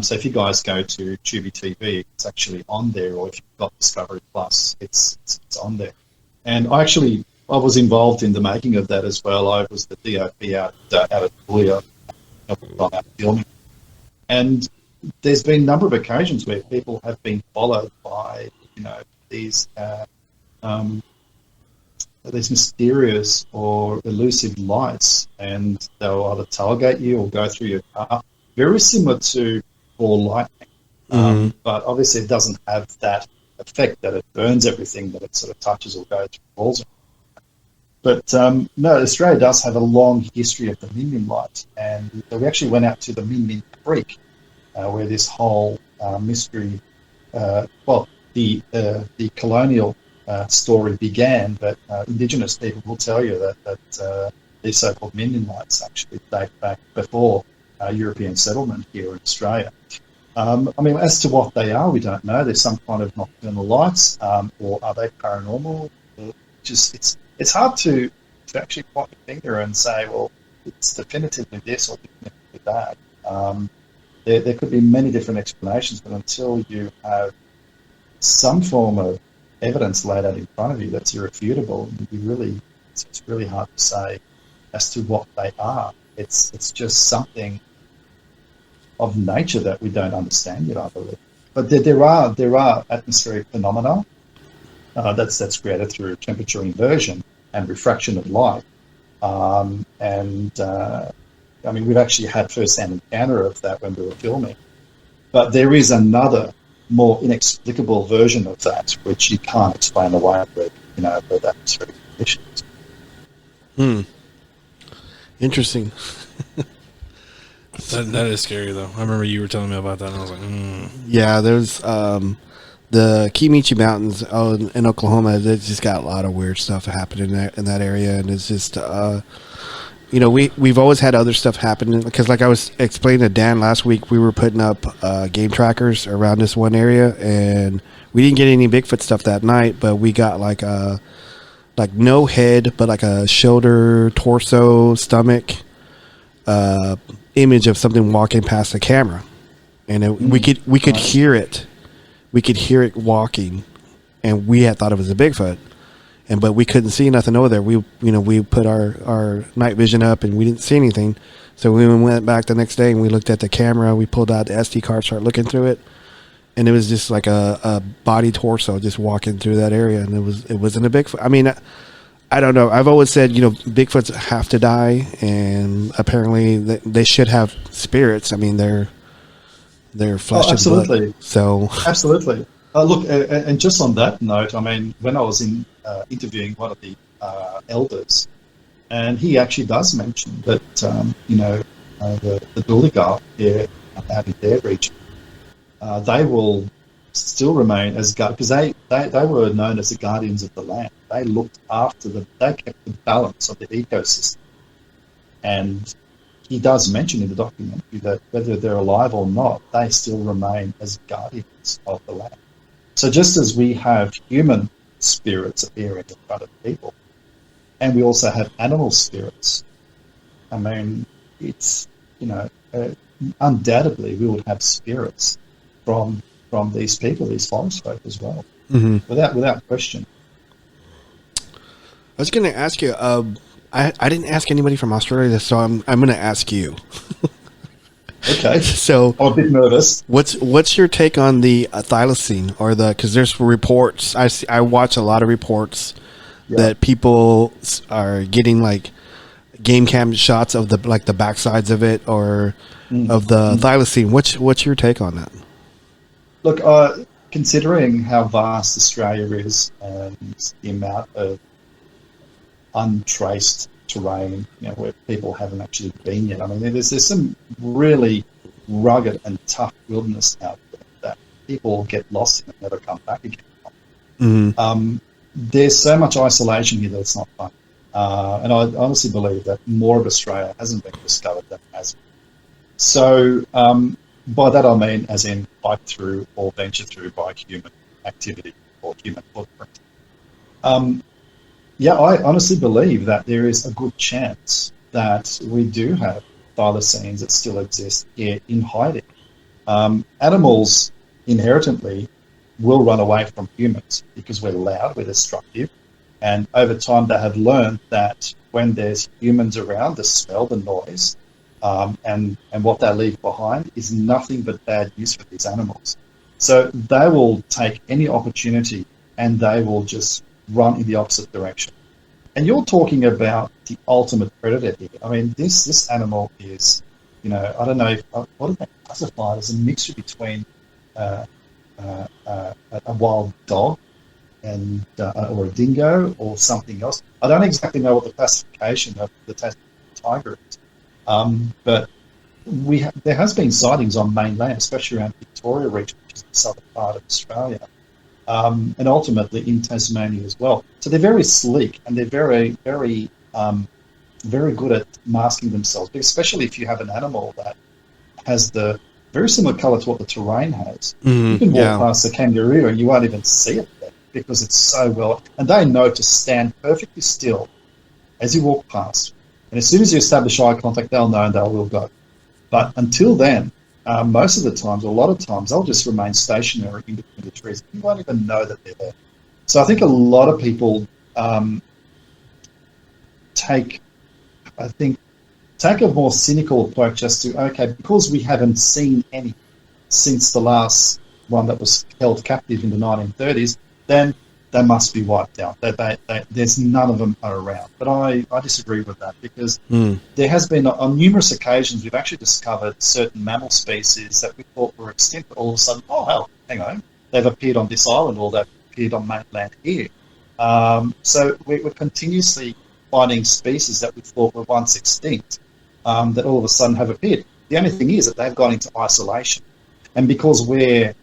So if you guys go to Tubi TV, it's actually on there, or if you've got Discovery Plus, it's on there. And I was involved in the making of that as well. I was the DOP out at Julia, out filming. And there's been a number of occasions where people have been followed by, these mysterious or elusive lights, and they'll either tailgate you or go through your car. Very similar to ball lightning, but obviously it doesn't have that effect that it burns everything that it sort of touches or goes through walls. But no, Australia does have a long history of the Min light, and we actually went out to the Min Creek, where this whole mystery, the colonial story began, but Indigenous people will tell you that these so-called Min lights actually date back before European settlement here in Australia. As to what they are, we don't know. There's some kind of nocturnal lights, or are they paranormal? It's hard to actually point your finger and say, well, it's definitively this or definitively that. There could be many different explanations, but until you have some form of evidence laid out in front of you that's irrefutable, it's really hard to say as to what they are. It's just something of nature that we don't understand yet, I believe. But there are atmospheric phenomena that's created through temperature inversion and refraction of light. We've actually had first-hand encounter of that when we were filming. But there is another more inexplicable version of that, which you can't explain away with, with atmospheric conditions. Interesting. That is scary, though. I remember you were telling me about that, and I was like, Yeah, there's the Kiamichi Mountains in Oklahoma. They just got a lot of weird stuff happening in that area, and it's just, we've always had other stuff happening. Because, like I was explaining to Dan last week, we were putting up game trackers around this one area, and we didn't get any Bigfoot stuff that night, but we got like no head, but like a shoulder, torso, stomach image of something walking past the camera, and we could hear it. We could hear it walking, and we had thought it was a Bigfoot, but we couldn't see nothing over there. We put our night vision up, and we didn't see anything. So we went back the next day, and we looked at the camera. We pulled out the SD card, started looking through it, and it was just like a body torso just walking through that area, and it wasn't a Bigfoot. I don't know. I've always said, Bigfoots have to die, and apparently they should have spirits. They're flesh and blood. So absolutely. Look, and just on that note, when I was interviewing one of the elders, and he actually does mention that the Dooligal here out in their region, they will still remain as because they were known as the guardians of the land. They looked after they kept the balance of the ecosystem. And he does mention in the documentary that whether they're alive or not, they still remain as guardians of the land. So just as we have human spirits appearing in front of people, and we also have animal spirits, it's, undoubtedly we would have spirits from these people, these forest folk as well, without question. I was going to ask you. I didn't ask anybody from Australia, so I'm going to ask you. Okay. So I'm a bit nervous. what's your take on the thylacine or because there's reports I watch a lot of reports that people are getting like game cam shots of the backsides of it or of the thylacine. What's your take on that? Look, considering how vast Australia is and the amount of untraced terrain, where people haven't actually been yet. I mean, there's some really rugged and tough wilderness out there that people get lost in and never come back again. Mm-hmm. There's so much isolation here that it's not fun. And I honestly believe that more of Australia hasn't been discovered than has been. So by that I mean as in bike through or venture through by human activity or human footprint. I honestly believe that there is a good chance that we do have thylacines that still exist here in hiding. Animals inherently will run away from humans because we're loud, we're destructive, and over time they have learned that when there's humans around, the smell, the noise, and what they leave behind is nothing but bad news for these animals. So they will take any opportunity and they will just run in the opposite direction. And you're talking about the ultimate predator here. I mean, this animal is, I don't know, what do they classify it as? A mixture between a wild dog and or a dingo or something else. I don't exactly know what the classification of the tiger is, but there has been sightings on mainland, especially around Victoria region, which is the southern part of Australia, and ultimately in Tasmania as well. So they're very sleek and they're very, very, very good at masking themselves, especially if you have an animal that has the very similar colour to what the terrain has. You can walk past a kangaroo and you won't even see it there because it's so well. And they know to stand perfectly still as you walk past. And as soon as you establish eye contact, they'll know and they will go. But until then, most of the times, or a lot of times, they'll just remain stationary in between the trees. You won't even know that they're there. So I think a lot of people take a more cynical approach as to, because we haven't seen any since the last one that was held captive in the 1930s, then they must be wiped out. There's none of them are around. But I disagree with that because there has been, on numerous occasions, we've actually discovered certain mammal species that we thought were extinct, but all of a sudden, hang on, they've appeared on this island or they've appeared on mainland here. So we're continuously finding species that we thought were once extinct that all of a sudden have appeared. The only thing is that they've gone into isolation. And because we're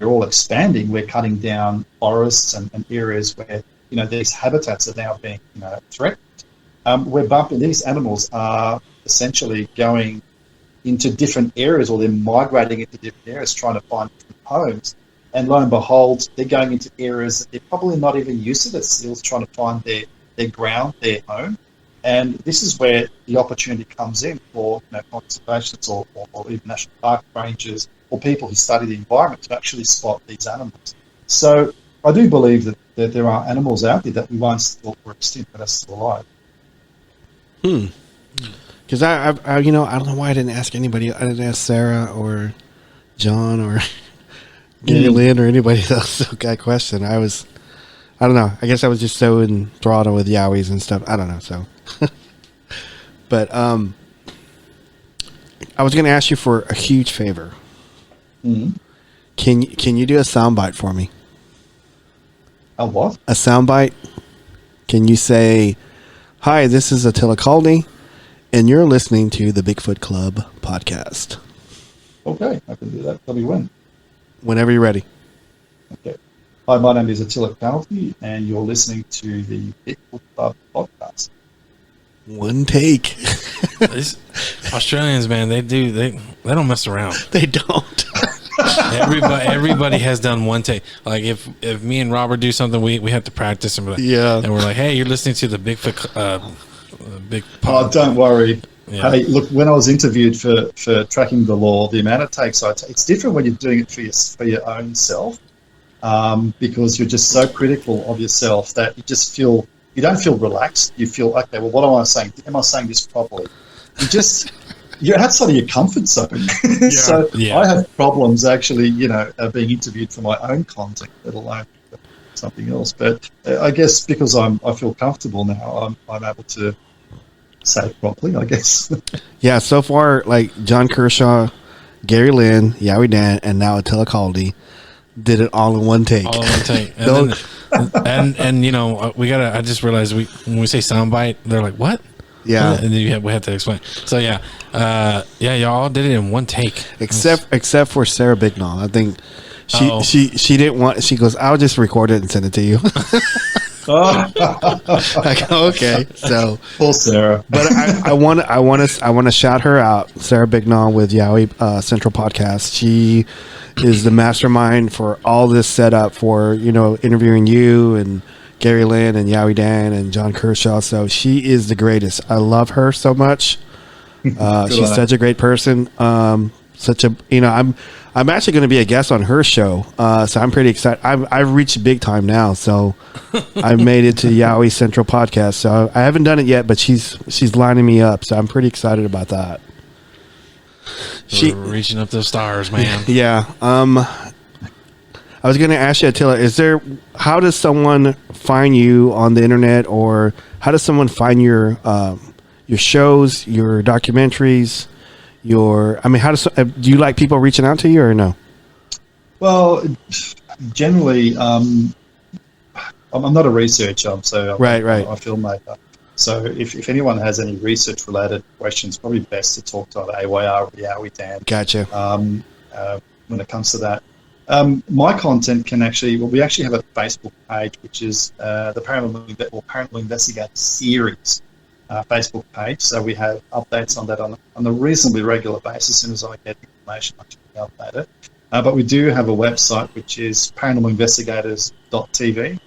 all expanding, we're cutting down forests and areas where, these habitats are now being, threatened. We're bumping, these animals are essentially going into different areas, or they're migrating into different areas trying to find different homes. And lo and behold, they're going into areas that they're probably not even used to. They're still trying to find their ground, their home. And this is where the opportunity comes in for conservationists or even national park rangers or people who study the environment to actually spot these animals. So I do believe that there are animals out there that we once thought were extinct but are still alive. Because I don't know why I didn't ask anybody. I didn't ask Sarah or John or Gary Lynn or anybody else that question. I don't know. I guess I was just so enthralled with Yowies and stuff. I don't know. So, but I was going to ask you for a huge favor. Mm-hmm. Can you do a soundbite for me? A what? A soundbite. Can you say, "Hi, this is Attila Kaldy, and you're listening to the Bigfoot Club podcast"? Okay, I can do that. Tell me when. Whenever you're ready. Okay. Hi, my name is Attila Kaldy, and you're listening to the Bigfoot Club podcast. One take. These Australians, man, they don't mess around. They don't. Everybody has done one take. Like if me and Robert do something, we have to practice and we're like, hey, you're listening to the Bigfoot big. Oh, don't worry. Yeah. Hey, look, when I was interviewed for Tracking the Law, the amount it takes, it's different when you're doing it for your own self, because you're just so critical of yourself that you don't feel relaxed. You feel, okay, well, what am I saying? Am I saying this properly? you're outside of your comfort zone. So I have problems actually, being interviewed for my own content, let alone something else. But I guess because I feel comfortable now, I'm able to say it properly, I guess. Yeah, so far, like John Kershaw, Gary Lynn, Yowie Dan, and now Attila Kaldy did it all in one take. All in one take. And we gotta. I just realized when we say soundbite, they're like, "What?" Yeah, and then we have to explain. So y'all did it in one take, except for Sarah Bignall. I think she didn't want. She goes, "I'll just record it and send it to you." Like, okay, so poor Sarah. But I want to shout her out, Sarah Bignall with Yowie Central Podcast. She is the mastermind for all this setup for interviewing you and Gary Lynn and Yowie Dan and John Kershaw. So she is the greatest. I love her so much. She's such a great person. I'm actually going to be a guest on her show, so I'm pretty excited. I've reached big time now, so I've made it to Yowie Central Podcast. So I haven't done it yet, but she's lining me up, so I'm pretty excited about that. We're reaching up the stars, man. Yeah. I was going to ask you, Attila, how does someone find you on the internet, or how does someone find your shows, your documentaries? Do you like people reaching out to you or no? Well, generally, I'm not a researcher, so right. I'm a filmmaker. So if anyone has any research-related questions, probably best to talk to AYR or Yowie Dan. Gotcha. When it comes to that, my content can we actually have a Facebook page, which is the Paranormal Investigator Series. Facebook page, so we have updates on that on a reasonably regular basis. As soon as I get information, I can update it. But we do have a website, which is paranormalinvestigators.tv,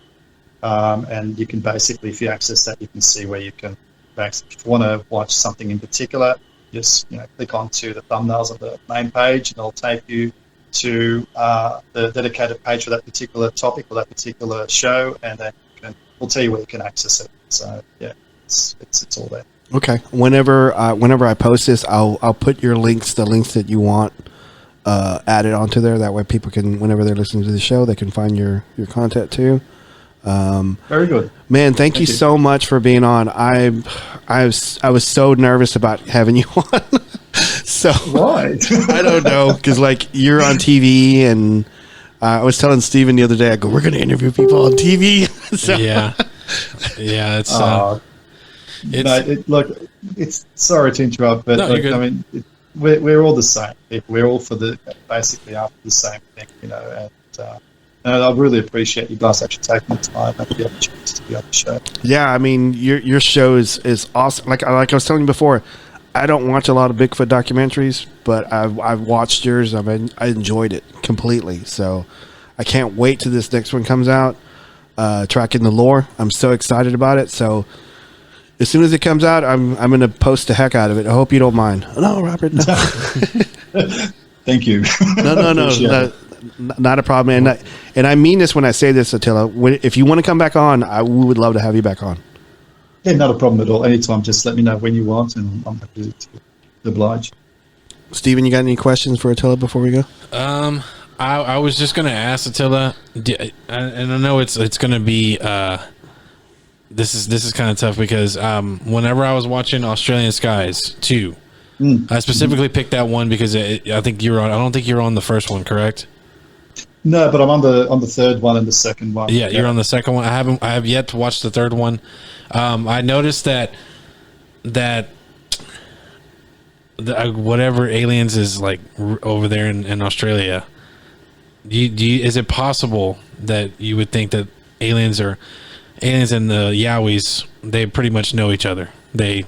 and you can basically, if you access that, you can see where you can. If you want to watch something in particular, just click onto the thumbnails of the main page, and it'll take you to the dedicated page for that particular topic or that particular show, and then we'll tell you where you can access it. So yeah. It's all there. Okay. Whenever I post this, I'll put the links that you want added onto there. That way, people can, whenever they're listening to the show, they can find your content too. Very good, man. Thank you so much for being on. I was so nervous about having you on. So why? I don't know, because you're on TV, and I was telling Steven the other day, I go, we're going to interview people on TV. So. Yeah. It's. It's sorry to interrupt, but we're all the same. We're all basically after the same thing, and I really appreciate you guys actually taking the time and the opportunity to be on the show. Yeah, your show is awesome. Like I was telling you before, I don't watch a lot of Bigfoot documentaries, but I've watched yours. I enjoyed it completely. So I can't wait till this next one comes out. Tracking the lore. I'm so excited about it. So as soon as it comes out, I'm going to post the heck out of it. I hope you don't mind. No, Robert. No. Thank you. No, not a problem. And I mean this when I say this, Attila. If you want to come back on, we would love to have you back on. Yeah, not a problem at all. Anytime, just let me know when you want, and I'm happy to oblige. Steven, you got any questions for Attila before we go? I was just going to ask Attila, and I know it's going to be this is kind of tough because whenever I was watching Australian Skies 2, I specifically picked that one because I don't think you're on the first one, correct? No, but I'm on the third one and the second one. Yeah, you're on the second one. I have yet to watch the third one. I noticed that whatever aliens is like over there in Australia. Is it possible that you would think that aliens and the Yowies, they pretty much know each other? They've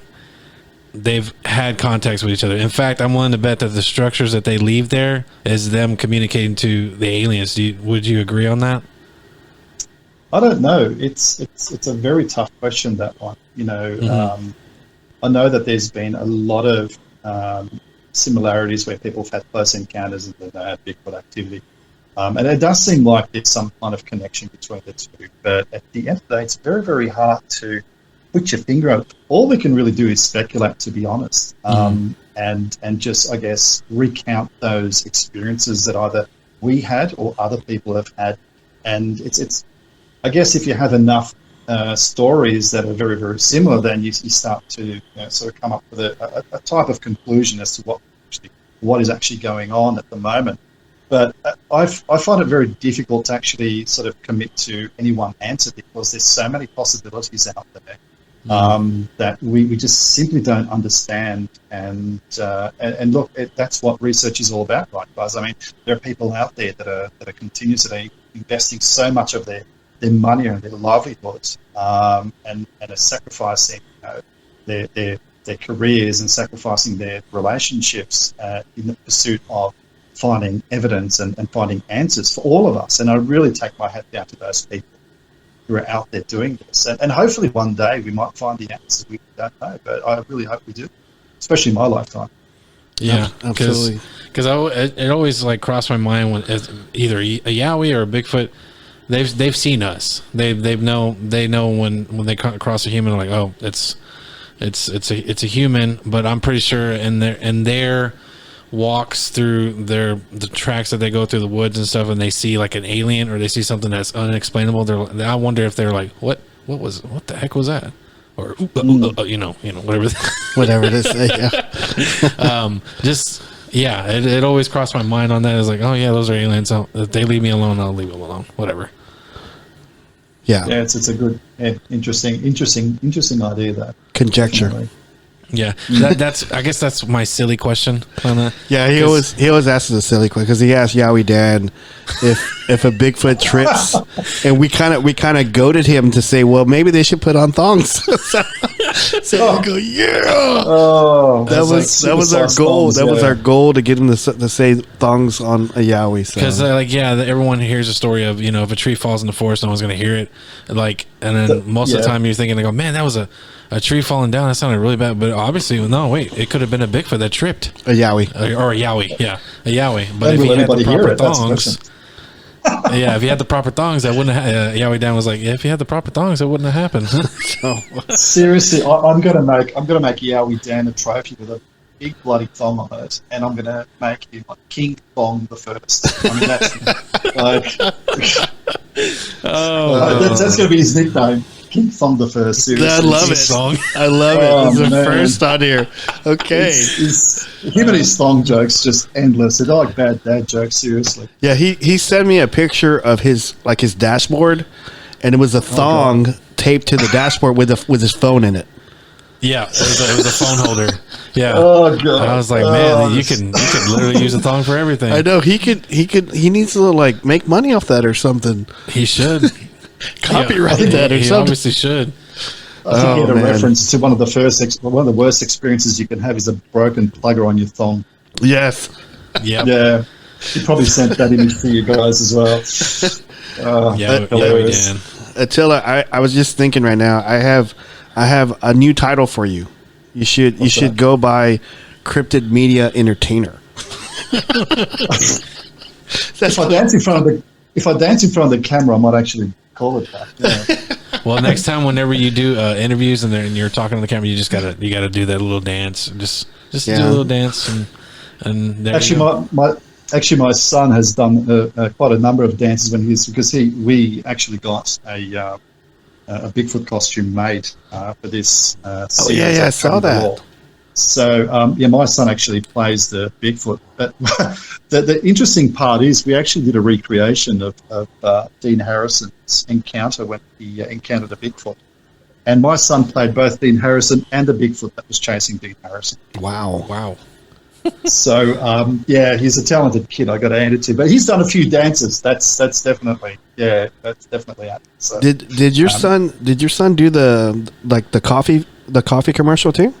had contacts with each other. In fact, I'm willing to bet that the structures that they leave there is them communicating to the aliens. Would you agree on that? I don't know. It's a very tough question, that one. I know that there's been a lot of similarities where people have had close encounters and they've had Bigfoot activity. And it does seem like there's some kind of connection between the two. But at the end of the day, it's very, very hard to put your finger on it. All we can really do is speculate, to be honest. and just, I guess, recount those experiences that either we had or other people have had. And it's I guess if you have enough stories that are very, very similar, then you start to sort of come up with a type of conclusion as to what is actually going on at the moment. But I find it very difficult to actually sort of commit to any one answer, because there's so many possibilities out there that we just simply don't understand. And look, that's what research is all about, right, Buzz? I mean, there are people out there that are continuously investing so much of their money and their livelihoods, and are sacrificing their careers and sacrificing their relationships in the pursuit of finding evidence and finding answers for all of us. And I really take my hat down to those people who are out there doing this. And hopefully one day we might find the answers. We don't know, but I really hope we do, especially in my lifetime. Yeah, absolutely. Because it always like crossed my mind when either a Yowie or a Bigfoot, they've seen us. They know when they cross a human, like, oh, it's a human. But I'm pretty sure in their walks through the tracks that they go through the woods and stuff, and they see like an alien or they see something that's unexplainable, I wonder if they're like, what the heck was that? Or Whatever it is. Yeah. It always crossed my mind on that. It's like, oh yeah, those are aliens. So if they leave me alone, I'll leave them alone. Whatever. Yeah. Yeah, it's a good, interesting idea though. Conjecture. Definitely. Yeah, I guess that's my silly question. Yeah, he always asks us a silly question, because he asked Yowie Dan if a Bigfoot trips, and we kind of goaded him to say, well, maybe they should put on thongs. So we go, yeah. Oh, that was our goal. That was our goal, to get him to say thongs on a Yowie. Because everyone hears a story of, if a tree falls in the forest, no one's going to hear it. Like, and then most of the time you're thinking, they go, man, that was a tree falling down. That sounded really bad. But obviously, no, wait, it could have been a Bigfoot that tripped. A Yowie. Or a Yowie, yeah. A Yowie. But if he had the proper thongs... yeah, if you had the proper thongs, that wouldn't have... Yowie Dan was like, yeah, if you had the proper thongs, that wouldn't have happened. Seriously, I'm gonna make Yowie Dan a trophy with a big bloody thong on it, and I'm gonna make him like King Thong the First. I mean, that's like... that's gonna be his nickname. King Thong the First. Seriously. I love it. Song. I love it. It's the first on here. Okay. Him and his thong jokes just endless. They're like bad dad jokes. Seriously. Yeah, he sent me a picture of his dashboard, and it was a thong taped to the dashboard with his phone in it. Yeah, it was a phone holder. Yeah. Oh god. I was like, man, you could literally use a thong for everything. I know he needs to like make money off that or something. He should. Copyright that or he something. Obviously should. I think he had a reference to one of the worst experiences you can have is a broken plugger on your thong. Yes. Yep. Yeah. He probably sent that image to you guys as well. Yeah, we did. Attila, I was just thinking right now, I have a new title for you. You should go by Cryptid Media Entertainer. If I dance in front of the camera, I might actually call it that. Yeah. Well, next time, whenever you do interviews and you're talking to the camera, you gotta do that little dance. Just do a little dance and there actually, my son has done quite a number of dances because we actually got a Bigfoot costume made for this. Series I saw that. So, my son actually plays the Bigfoot. But the interesting part is we actually did a recreation of Dean Harrison's encounter when he encountered a Bigfoot. And my son played both Dean Harrison and the Bigfoot that was chasing Dean Harrison. Wow. So, he's a talented kid, I got to hand it to. But he's done a few dances. That's definitely happened. So, did your son do the coffee commercial too?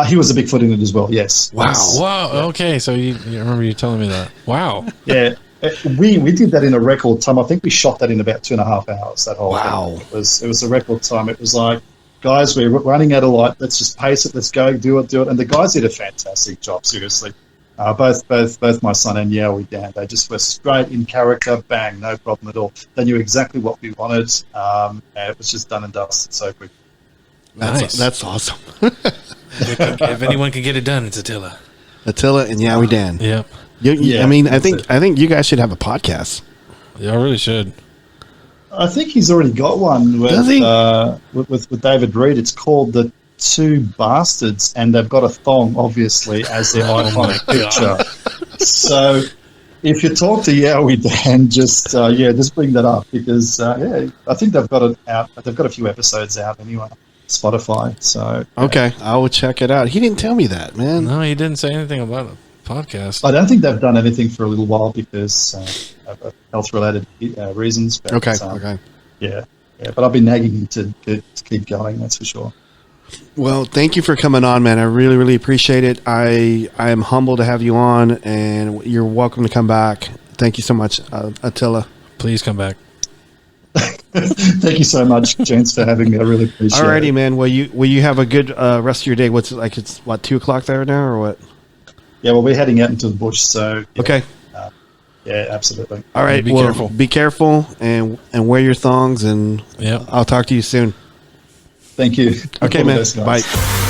He was a Bigfoot in it as well, yes. Wow. Okay, so you remember you telling me that. Wow. Yeah. We did that in a record time. I think we shot that in about 2.5 hours, that whole thing. It was a record time. It was like, guys, we're running out of light. Let's just pace it. Let's go, do it. And the guys did a fantastic job, seriously. Both my son and Yowie Dan, they just were straight in character, bang, no problem at all. They knew exactly what we wanted. It was just done and dusted so quick. Nice. That's awesome. If anyone can get it done, it's Attila. Attila and Yowie Dan. Yep. Yeah, I mean, I that's think you guys should have a podcast. Yeah, I really should. I think he's already got one Does he? With David Reed. It's called The Two Bastards, and they've got a thong, obviously, as their iconic picture. So if you talk to Yowie Dan, just bring that up because I think they've got it out. They've got a few episodes out anyway. Spotify. So Okay, I will check it out. He didn't tell me that, man. No, he didn't say anything about a podcast. I don't think they've done anything for a little while because of health-related reasons. But, Okay. Yeah. But I've been nagging him to keep going. That's for sure. Well, thank you for coming on, man. I really, really appreciate it. I am humbled to have you on, and you're welcome to come back. Thank you so much, Attila. Please come back. Thank you so much, gents, for having me. I really appreciate it. Alrighty, man. Will you have a good rest of your day? What's it like? It's what, 2:00 there now, or what? Yeah, well, we're heading out into the bush, so yeah. Okay. Yeah, absolutely. All right. Be careful. Be careful and wear your thongs, and Yep. I'll talk to you soon. Thank you. Okay, All the man. best, guys. Bye.